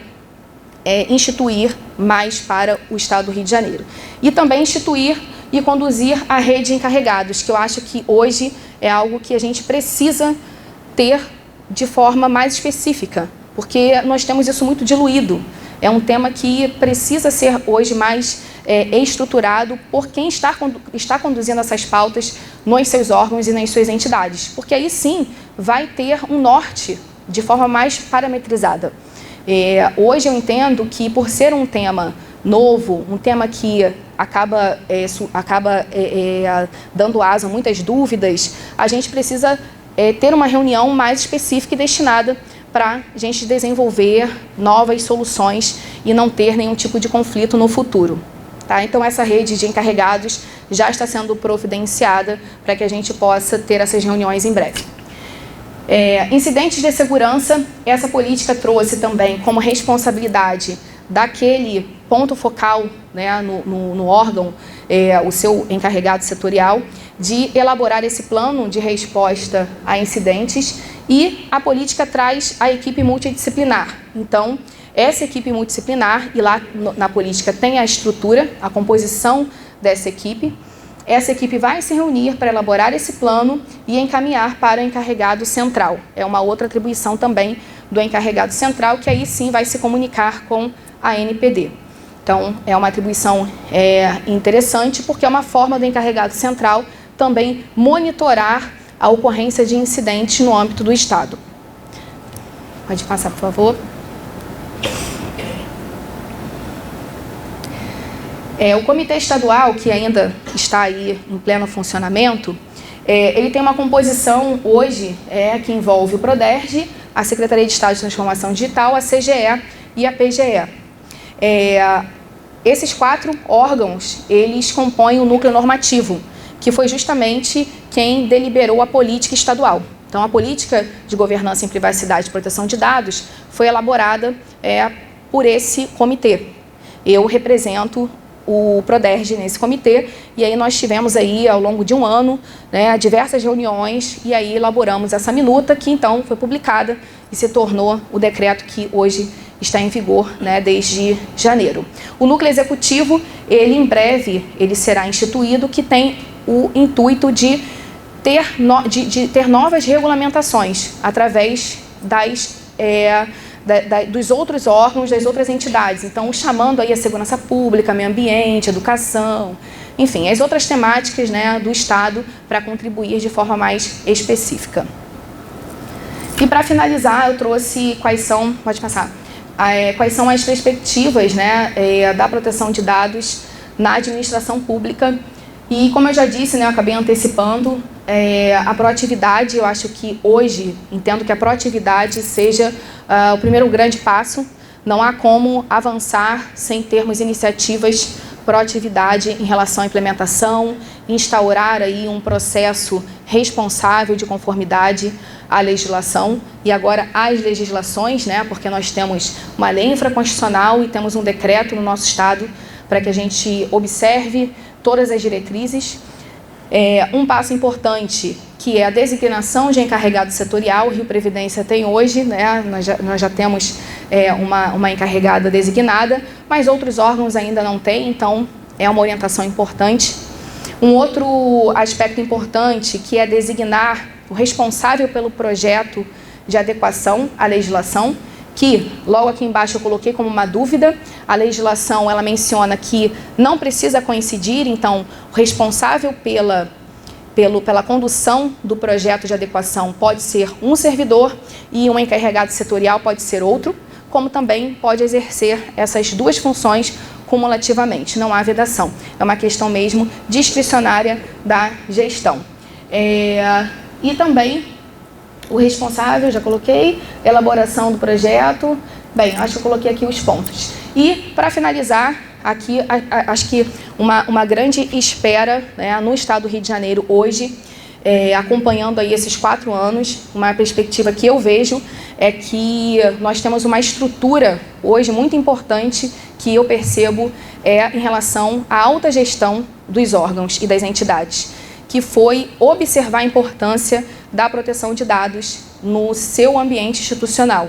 instituir mais para o Estado do Rio de Janeiro. E também instituir e conduzir a rede de encarregados, que eu acho que hoje é algo que a gente precisa ter de forma mais específica, porque nós temos isso muito diluído. É um tema que precisa ser hoje mais estruturado por quem está conduzindo essas pautas nos seus órgãos e nas suas entidades, porque aí sim vai ter um norte de forma mais parametrizada. Hoje eu entendo que, por ser um tema novo, um tema que acaba dando asa a muitas dúvidas, a gente precisa ter uma reunião mais específica e destinada para a gente desenvolver novas soluções e não ter nenhum tipo de conflito no futuro. Tá? Então, essa rede de encarregados já está sendo providenciada para que a gente possa ter essas reuniões em breve. Incidentes de segurança, essa política trouxe também como responsabilidade daquele ponto focal, né, no órgão, o seu encarregado setorial, de elaborar esse plano de resposta a incidentes, e a política traz a equipe multidisciplinar. Então, essa equipe multidisciplinar, e lá na política tem a estrutura, a composição dessa equipe. Essa equipe vai se reunir para elaborar esse plano e encaminhar para o encarregado central. É uma outra atribuição também do encarregado central, que aí sim vai se comunicar com a ANPD. Então, é uma atribuição interessante, porque é uma forma do encarregado central também monitorar a ocorrência de incidentes no âmbito do Estado. Pode passar, por favor. O Comitê Estadual, que ainda está aí em pleno funcionamento, ele tem uma composição hoje que envolve o PRODERJ, a Secretaria de Estado de Transformação Digital, a CGE e a PGE. Esses 4 órgãos, eles compõem o núcleo normativo, que foi justamente quem deliberou a política estadual. Então, a política de governança em privacidade e proteção de dados foi elaborada por esse comitê. Eu represento o PRODERJ nesse comitê, e aí nós tivemos aí, ao longo de um ano, né, diversas reuniões, e aí elaboramos essa minuta, que então foi publicada e se tornou o decreto que hoje está em vigor, né, desde janeiro. O núcleo executivo, ele em breve, ele será instituído, que tem o intuito de ter novas regulamentações através dos outros órgãos, das outras entidades. Então, chamando aí a segurança pública, meio ambiente, educação, enfim, as outras temáticas, né, do Estado, para contribuir de forma mais específica. E para finalizar, eu trouxe quais são, pode passar, quais são as perspectivas, né, da proteção de dados na administração pública. E como eu já disse, né, eu acabei antecipando, a proatividade, eu acho que hoje, entendo que a proatividade seja o primeiro grande passo. Não há como avançar sem termos iniciativas, proatividade em relação à implementação, instaurar aí um processo responsável de conformidade à legislação e agora às legislações, né, porque nós temos uma lei infraconstitucional e temos um decreto no nosso Estado para que a gente observe todas as diretrizes. Um passo importante, que é a designação de encarregado setorial. O Rio Previdência tem hoje, né, nós já temos uma encarregada designada, mas outros órgãos ainda não têm, então é uma orientação importante. Um outro aspecto importante, que é designar o responsável pelo projeto de adequação à legislação, que logo aqui embaixo eu coloquei como uma dúvida. A legislação, ela menciona que não precisa coincidir, então o responsável pela condução do projeto de adequação pode ser um servidor e um encarregado setorial pode ser outro, como também pode exercer essas duas funções cumulativamente. Não há vedação, é uma questão mesmo discricionária da gestão. E também o responsável, já coloquei, elaboração do projeto. Bem, acho que eu coloquei aqui os pontos. E, para finalizar, aqui, acho que uma grande espera, né, no estado do Rio de Janeiro hoje, acompanhando aí esses 4 anos, uma perspectiva que eu vejo é que nós temos uma estrutura hoje muito importante que eu percebo em relação à alta gestão dos órgãos e das entidades, que foi observar a importância da proteção de dados no seu ambiente institucional.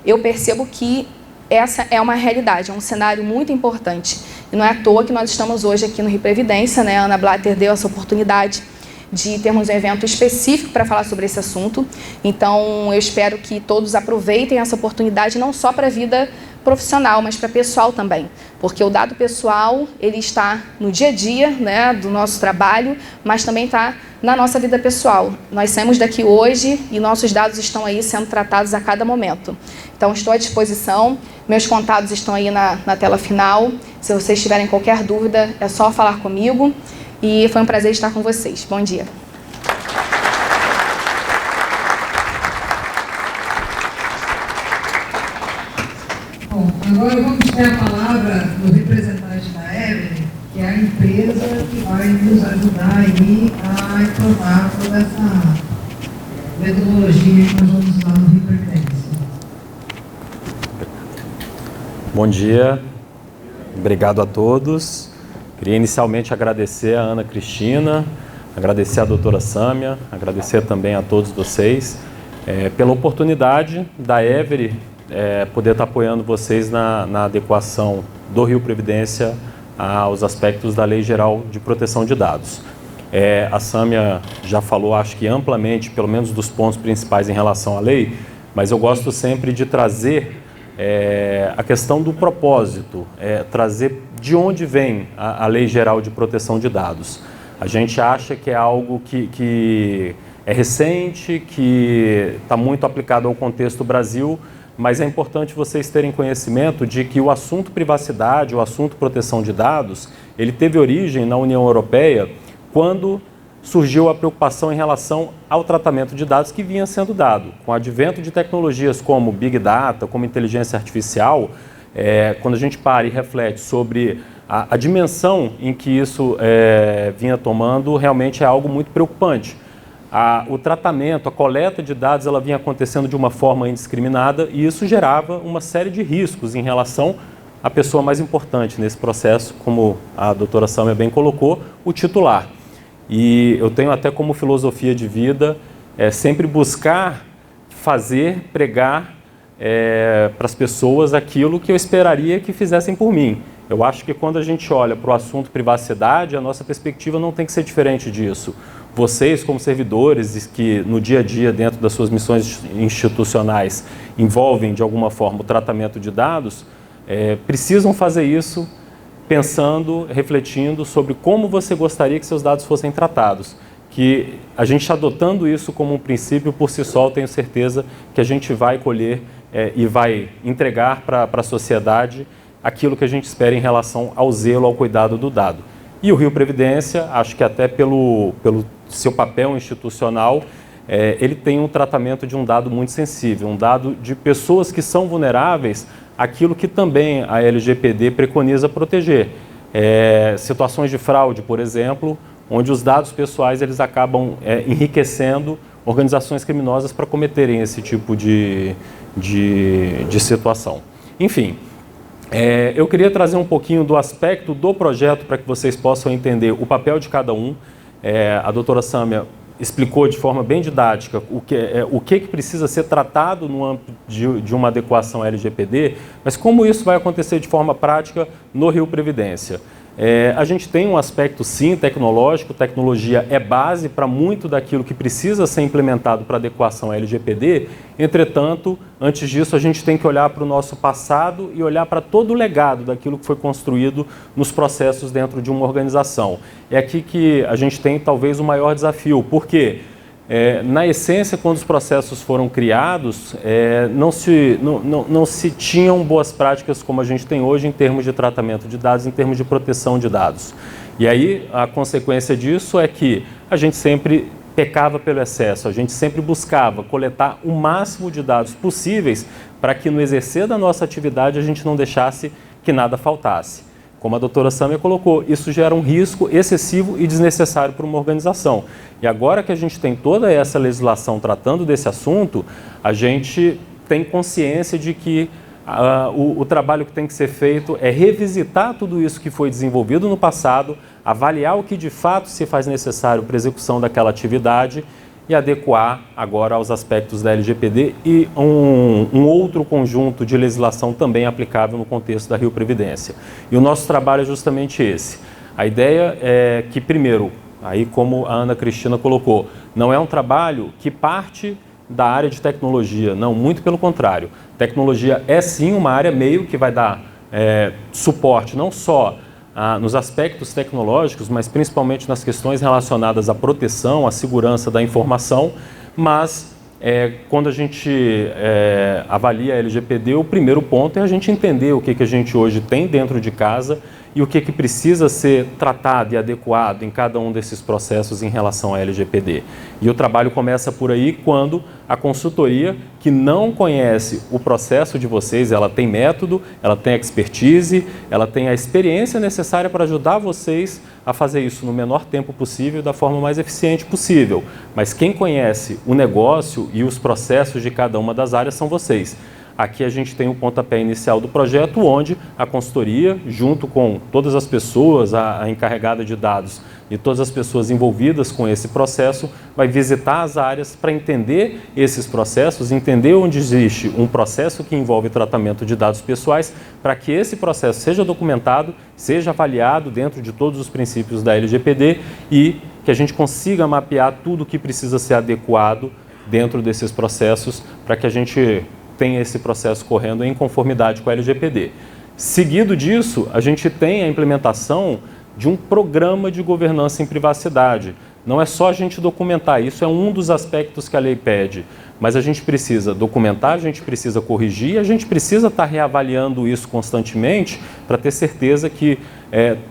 Eu percebo que essa é uma realidade, é um cenário muito importante. E não é à toa que nós estamos hoje aqui no Rio Previdência, né? A Ana Blatter deu essa oportunidade de termos um evento específico para falar sobre esse assunto. Então, eu espero que todos aproveitem essa oportunidade, não só para a vida profissional, mas para pessoal também, porque o dado pessoal, ele está no dia a dia, né, do nosso trabalho, mas também está na nossa vida pessoal. Nós saímos daqui hoje e nossos dados estão aí sendo tratados a cada momento. Então, estou à disposição, meus contatos estão aí na tela final. Se vocês tiverem qualquer dúvida, é só falar comigo. E foi um prazer estar com vocês. Bom dia. Bom, agora vamos ter a palavra do representante da Evelyn, que é a empresa que vai nos ajudar aí a implantar toda essa metodologia que nós vamos usar no Rio Previdência. Bom dia, obrigado a todos. Queria inicialmente agradecer a Ana Cristina, agradecer a doutora Sâmia, agradecer também a todos vocês pela oportunidade da Every poder estar apoiando vocês na adequação do Rio Previdência aos aspectos da Lei Geral de Proteção de Dados. A Sâmia já falou, acho que amplamente, pelo menos dos pontos principais em relação à lei, mas eu gosto sempre de trazer a questão do propósito, trazer de onde vem a Lei Geral de Proteção de Dados. A gente acha que é algo que é recente, que está muito aplicado ao contexto Brasil, mas é importante vocês terem conhecimento de que o assunto privacidade, o assunto proteção de dados, ele teve origem na União Europeia quando surgiu a preocupação em relação ao tratamento de dados que vinha sendo dado. Com o advento de tecnologias como Big Data, como inteligência artificial, quando a gente para e reflete sobre a dimensão em que isso vinha tomando, realmente é algo muito preocupante. O tratamento, a coleta de dados, ela vinha acontecendo de uma forma indiscriminada e isso gerava uma série de riscos em relação à pessoa mais importante nesse processo, como a doutora Sâmia bem colocou, o titular. E eu tenho até como filosofia de vida sempre buscar fazer, pregar para as pessoas aquilo que eu esperaria que fizessem por mim. Eu acho que quando a gente olha para o assunto privacidade, a nossa perspectiva não tem que ser diferente disso. Vocês, como servidores que no dia a dia, dentro das suas missões institucionais, envolvem de alguma forma o tratamento de dados, precisam fazer isso pensando, refletindo sobre como você gostaria que seus dados fossem tratados. Que a gente adotando isso como um princípio por si só, eu tenho certeza que a gente vai colher e vai entregar para a sociedade aquilo que a gente espera em relação ao zelo, ao cuidado do dado. E o Rio Previdência, acho que até pelo seu papel institucional, ele tem um tratamento de um dado muito sensível, um dado de pessoas que são vulneráveis àquilo que também a LGPD preconiza proteger. Situações de fraude, por exemplo, onde os dados pessoais eles acabam enriquecendo organizações criminosas para cometerem esse tipo de situação. Enfim, eu queria trazer um pouquinho do aspecto do projeto para que vocês possam entender o papel de cada um. A doutora Sâmia explicou de forma bem didática o que precisa ser tratado no âmbito de uma adequação LGPD, mas como isso vai acontecer de forma prática no Rio Previdência. A gente tem um aspecto, sim, tecnológico. Tecnologia é base para muito daquilo que precisa ser implementado para adequação à LGPD. Entretanto, antes disso, a gente tem que olhar para o nosso passado e olhar para todo o legado daquilo que foi construído nos processos dentro de uma organização. É aqui que a gente tem, talvez, o maior desafio. Por quê? Na essência, quando os processos foram criados, não se tinham boas práticas como a gente tem hoje em termos de tratamento de dados, em termos de proteção de dados. E aí, a consequência disso é que a gente sempre pecava pelo excesso, a gente sempre buscava coletar o máximo de dados possíveis para que no exercer da nossa atividade a gente não deixasse que nada faltasse. Como a doutora Sâmia colocou, isso gera um risco excessivo e desnecessário para uma organização. E agora que a gente tem toda essa legislação tratando desse assunto, a gente tem consciência de que o trabalho que tem que ser feito é revisitar tudo isso que foi desenvolvido no passado, avaliar o que de fato se faz necessário para a execução daquela atividade e adequar agora aos aspectos da LGPD e um outro conjunto de legislação também aplicável no contexto da Rio Previdência. E o nosso trabalho é justamente esse. A ideia é que, primeiro, aí como a Ana Cristina colocou, não é um trabalho que parte da área de tecnologia, não, muito pelo contrário. Tecnologia é sim uma área meio que vai dar suporte não só nos aspectos tecnológicos, mas principalmente nas questões relacionadas à proteção, à segurança da informação, mas quando a gente avalia a LGPD, o primeiro ponto é a gente entender o que a gente hoje tem dentro de casa e o que precisa ser tratado e adequado em cada um desses processos em relação à LGPD. E o trabalho começa por aí quando a consultoria, que não conhece o processo de vocês, ela tem método, ela tem expertise, ela tem a experiência necessária para ajudar vocês a fazer isso no menor tempo possível, da forma mais eficiente possível. Mas quem conhece o negócio e os processos de cada uma das áreas são vocês. Aqui a gente tem o pontapé inicial do projeto, onde a consultoria, junto com todas as pessoas, a encarregada de dados e todas as pessoas envolvidas com esse processo, vai visitar as áreas para entender esses processos, entender onde existe um processo que envolve tratamento de dados pessoais, para que esse processo seja documentado, seja avaliado dentro de todos os princípios da LGPD e que a gente consiga mapear tudo o que precisa ser adequado dentro desses processos para que a gente tem esse processo correndo em conformidade com a LGPD. Seguido disso, a gente tem a implementação de um programa de governança em privacidade. Não é só a gente documentar, isso é um dos aspectos que a lei pede, mas a gente precisa documentar, a gente precisa corrigir, a gente precisa estar reavaliando isso constantemente para ter certeza que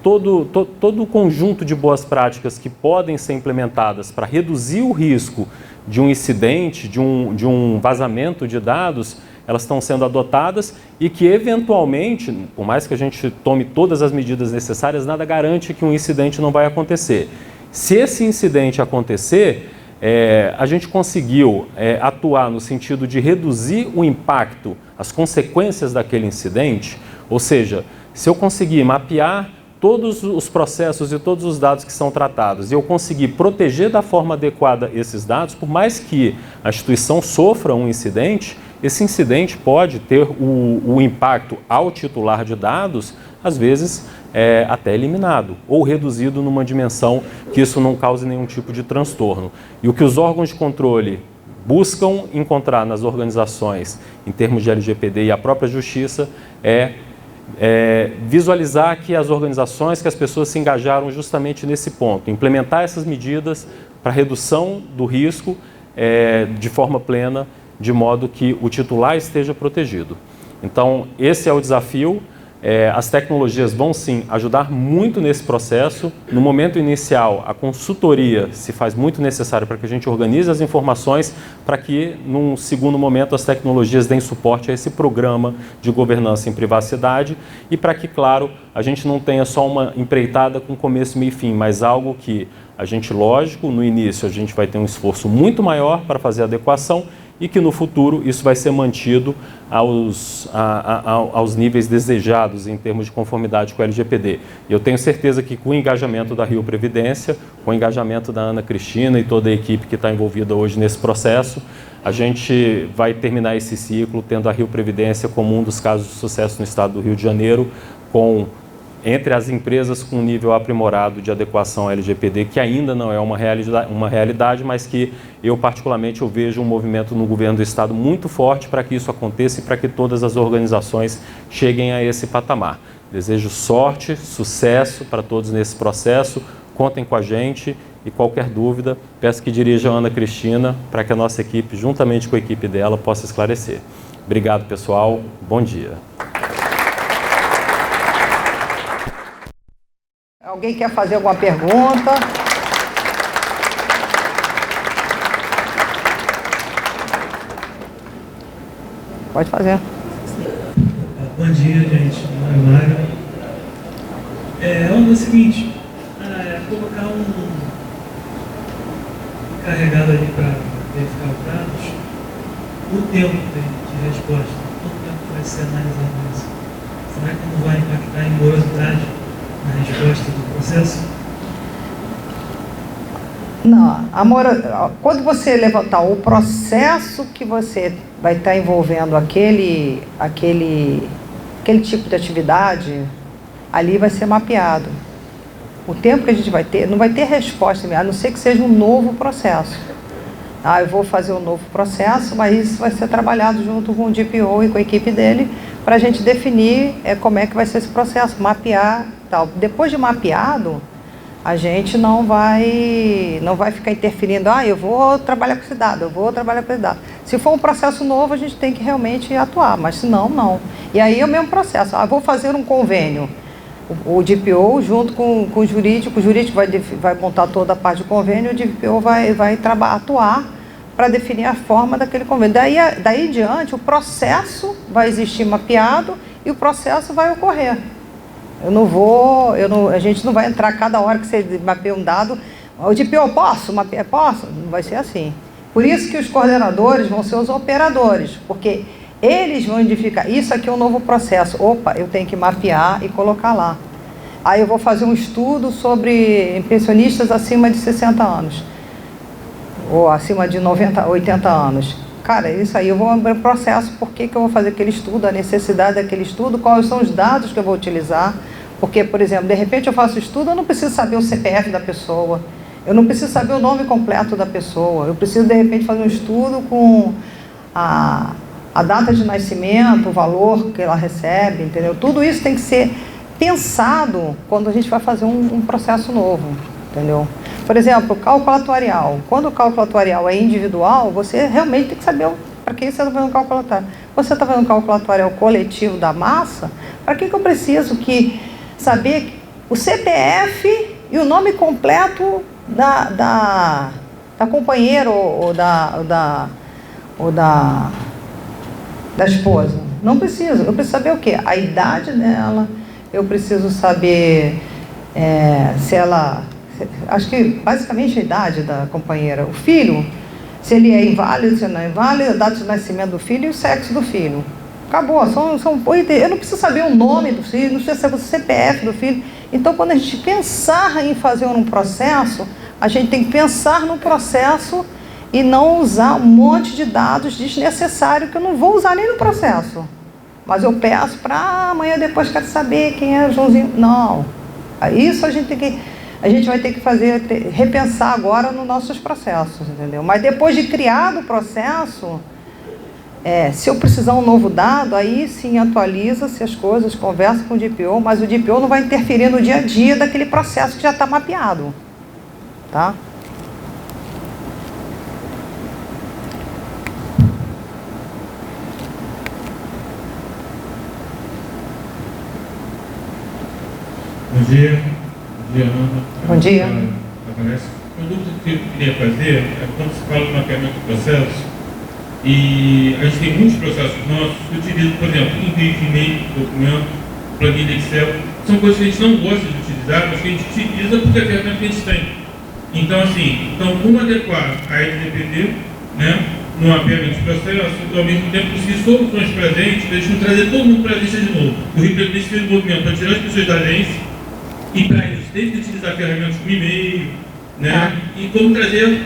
todo o conjunto de boas práticas que podem ser implementadas para reduzir o risco de um incidente, de um vazamento de dados, elas estão sendo adotadas e que, eventualmente, por mais que a gente tome todas as medidas necessárias, nada garante que um incidente não vai acontecer. Se esse incidente acontecer, a gente conseguiu atuar no sentido de reduzir o impacto, as consequências daquele incidente, ou seja, se eu conseguir mapear todos os processos e todos os dados que são tratados e eu conseguir proteger da forma adequada esses dados, por mais que a instituição sofra um incidente, esse incidente pode ter o impacto ao titular de dados, às vezes até eliminado ou reduzido numa dimensão que isso não cause nenhum tipo de transtorno. E o que os órgãos de controle buscam encontrar nas organizações, em termos de LGPD e a própria Justiça, visualizar que as organizações, que as pessoas se engajaram justamente nesse ponto, implementar essas medidas para redução do risco de forma plena, de modo que o titular esteja protegido. Então, esse é o desafio. As tecnologias vão sim ajudar muito nesse processo. No momento inicial, a consultoria se faz muito necessária para que a gente organize as informações, para que num segundo momento as tecnologias deem suporte a esse programa de governança em privacidade e para que, claro, a gente não tenha só uma empreitada com começo, meio e fim, mas algo que a gente, lógico, no início a gente vai ter um esforço muito maior para fazer a adequação e que no futuro isso vai ser mantido aos níveis desejados em termos de conformidade com o LGPD. E eu tenho certeza que com o engajamento da Rio Previdência, com o engajamento da Ana Cristina e toda a equipe que está envolvida hoje nesse processo, a gente vai terminar esse ciclo tendo a Rio Previdência como um dos casos de sucesso no estado do Rio de Janeiro, entre as empresas com um nível aprimorado de adequação ao LGPD, que ainda não é uma realidade, mas que eu particularmente vejo um movimento no governo do estado muito forte para que isso aconteça e para que todas as organizações cheguem a esse patamar. Desejo sorte, sucesso para todos nesse processo, contem com a gente e qualquer dúvida, peço que dirijam a Ana Cristina para que a nossa equipe, juntamente com a equipe dela, possa esclarecer. Obrigado, pessoal. Bom dia. Alguém quer fazer alguma pergunta? Pode fazer. Bom dia, gente. Meu nome é Mário. É o seguinte, colocar um carregado ali para verificar os dados, o tempo de resposta, quanto tempo vai ser analisado isso? Será que não vai impactar em morosidade na resposta do processo? Não, quando você levantar o processo que você vai estar envolvendo aquele tipo de atividade, ali vai ser mapeado. O tempo que a gente vai ter, não vai ter resposta, a não ser que seja um novo processo. Eu vou fazer um novo processo, mas isso vai ser trabalhado junto com o DPO e com a equipe dele, para a gente definir como é que vai ser esse processo, mapear e tal. Depois de mapeado, a gente não vai ficar interferindo, eu vou trabalhar com esse dado, eu vou trabalhar com esse dado. Se for um processo novo, a gente tem que realmente atuar, mas se não, não. E aí é o mesmo processo, vou fazer um convênio. O DPO junto com o jurídico vai montar toda a parte do convênio, o DPO vai atuar para definir a forma daquele convênio. Daí em diante, o processo vai existir mapeado e o processo vai ocorrer. A gente não vai entrar cada hora que você mapeia um dado, o DPO, posso mapear? Posso? Não vai ser assim. Por isso que os coordenadores vão ser os operadores, porque eles vão identificar, isso aqui é um novo processo, eu tenho que mapear e colocar lá. Aí eu vou fazer um estudo sobre pensionistas acima de 60 anos, ou acima de 80 anos. Cara, isso aí eu vou abrir um processo, por que eu vou fazer aquele estudo, a necessidade daquele estudo, quais são os dados que eu vou utilizar. Porque, por exemplo, de repente eu faço estudo, eu não preciso saber o CPF da pessoa, eu não preciso saber o nome completo da pessoa, eu preciso de repente fazer um estudo com a data de nascimento, o valor que ela recebe, entendeu? Tudo isso tem que ser pensado quando a gente vai fazer um processo novo, entendeu? Por exemplo, cálculo atuarial. Quando o cálculo atuarial é individual, você realmente tem que saber para que você está fazendo um cálculo atuarial. Você está fazendo um cálculo atuarial coletivo da massa, para que eu preciso saber o CPF e o nome completo da companheira ou da esposa? Não preciso. Eu preciso saber o quê? A idade dela, eu preciso saber se ela... Acho que basicamente a idade da companheira. O filho, se ele é inválido, se não é inválido, a data de nascimento do filho e o sexo do filho. Acabou. Eu não preciso saber o nome do filho, não preciso saber o CPF do filho. Então, quando a gente pensar em fazer um processo, a gente tem que pensar no processo e não usar um monte de dados desnecessários que eu não vou usar nem no processo. Mas eu peço para amanhã depois quero saber quem é o Joãozinho. Não. Isso a gente vai ter que repensar agora nos nossos processos, entendeu? Mas depois de criado o processo, se eu precisar um novo dado, aí sim atualiza-se as coisas, conversa com o DPO, mas o DPO não vai interferir no dia a dia daquele processo que já está mapeado, tá? Bom dia. Bom dia, Ana. Bom dia. Uma dúvida que eu queria fazer é quando se fala do mapeamento do processo, e a gente tem muitos processos nossos que utilizam, por exemplo, envio de e-mail, documento, planilha Excel. São coisas que a gente não gosta de utilizar, mas que a gente utiliza porque é a ferramenta que a gente tem. Então, assim, como adequar a LGPD, né, no mapeamento de processo, ao mesmo tempo conseguir soluções para a gente não trazer todo mundo para a agência de novo. O Rio Grande do Sul fez um movimento para tirar as pessoas da agência e para isso teve que utilizar ferramentas como e-mail, né? E como trazer,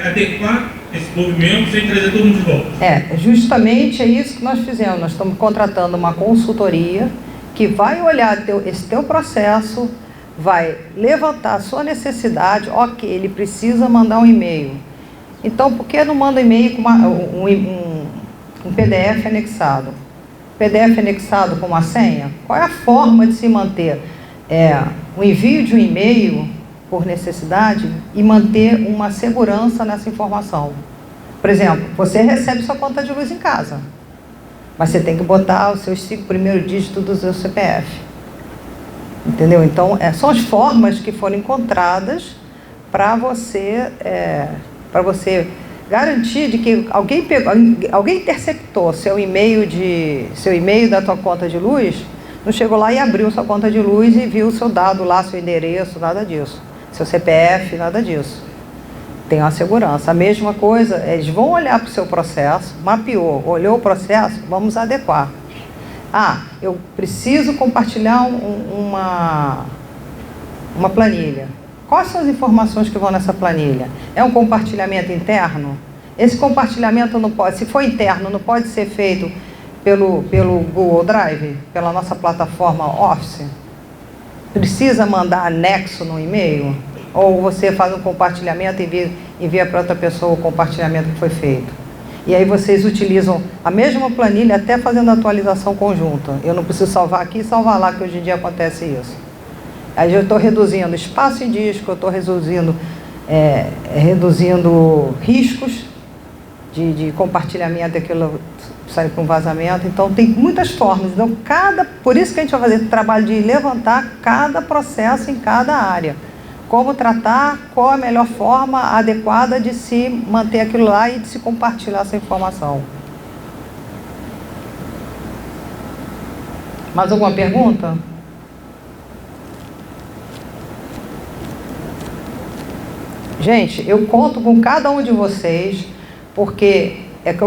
adequar esse movimento sem trazer todo mundo de volta. Justamente é isso que nós fizemos. Nós estamos contratando uma consultoria que vai olhar esse teu processo, vai levantar a sua necessidade. Ok, ele precisa mandar um e-mail. Então, por que não manda um e-mail com um PDF anexado? PDF anexado com uma senha? Qual é a forma de se manter o envio de um e-mail por necessidade e manter uma segurança nessa informação? Por exemplo, você recebe sua conta de luz em casa, mas você tem que botar os seus 5 primeiros dígitos do seu CPF. Entendeu? Então, são as formas que foram encontradas para você garantir de que alguém interceptou seu e-mail da tua conta de luz, não chegou lá e abriu sua conta de luz e viu o seu dado lá, seu endereço, nada disso. Seu CPF, nada disso. Tem uma segurança. A mesma coisa, eles vão olhar para o seu processo, mapeou, olhou o processo, vamos adequar. Eu preciso compartilhar uma planilha. Quais são as informações que vão nessa planilha? É um compartilhamento interno? Esse compartilhamento não pode, se for interno, não pode ser feito pelo Google Drive, pela nossa plataforma Office? Precisa mandar anexo no e-mail? Ou você faz um compartilhamento e envia para outra pessoa o compartilhamento que foi feito? E aí vocês utilizam a mesma planilha até fazendo atualização conjunta. Eu não preciso salvar aqui e salvar lá, que hoje em dia acontece isso. Aí eu estou reduzindo espaço em disco, eu estou reduzindo riscos de compartilhamento, aquilo sai com vazamento. Então tem muitas formas. Então, por isso que a gente vai fazer trabalho de levantar cada processo em cada área. Como tratar, qual a melhor forma adequada de se manter aquilo lá e de se compartilhar essa informação. Mais alguma pergunta? Gente, eu conto com cada um de vocês, porque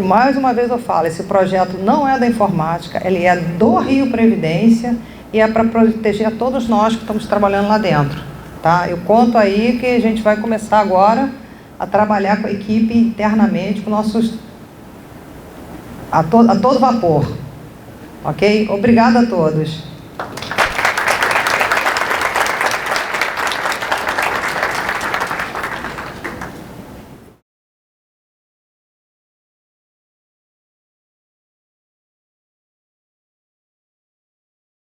mais uma vez eu falo, esse projeto não é da informática, ele é do Rio Previdência e é para proteger a todos nós que estamos trabalhando lá dentro. Tá? Eu conto aí que a gente vai começar agora a trabalhar com a equipe internamente, com nossos a todo vapor. Ok? Obrigada a todos.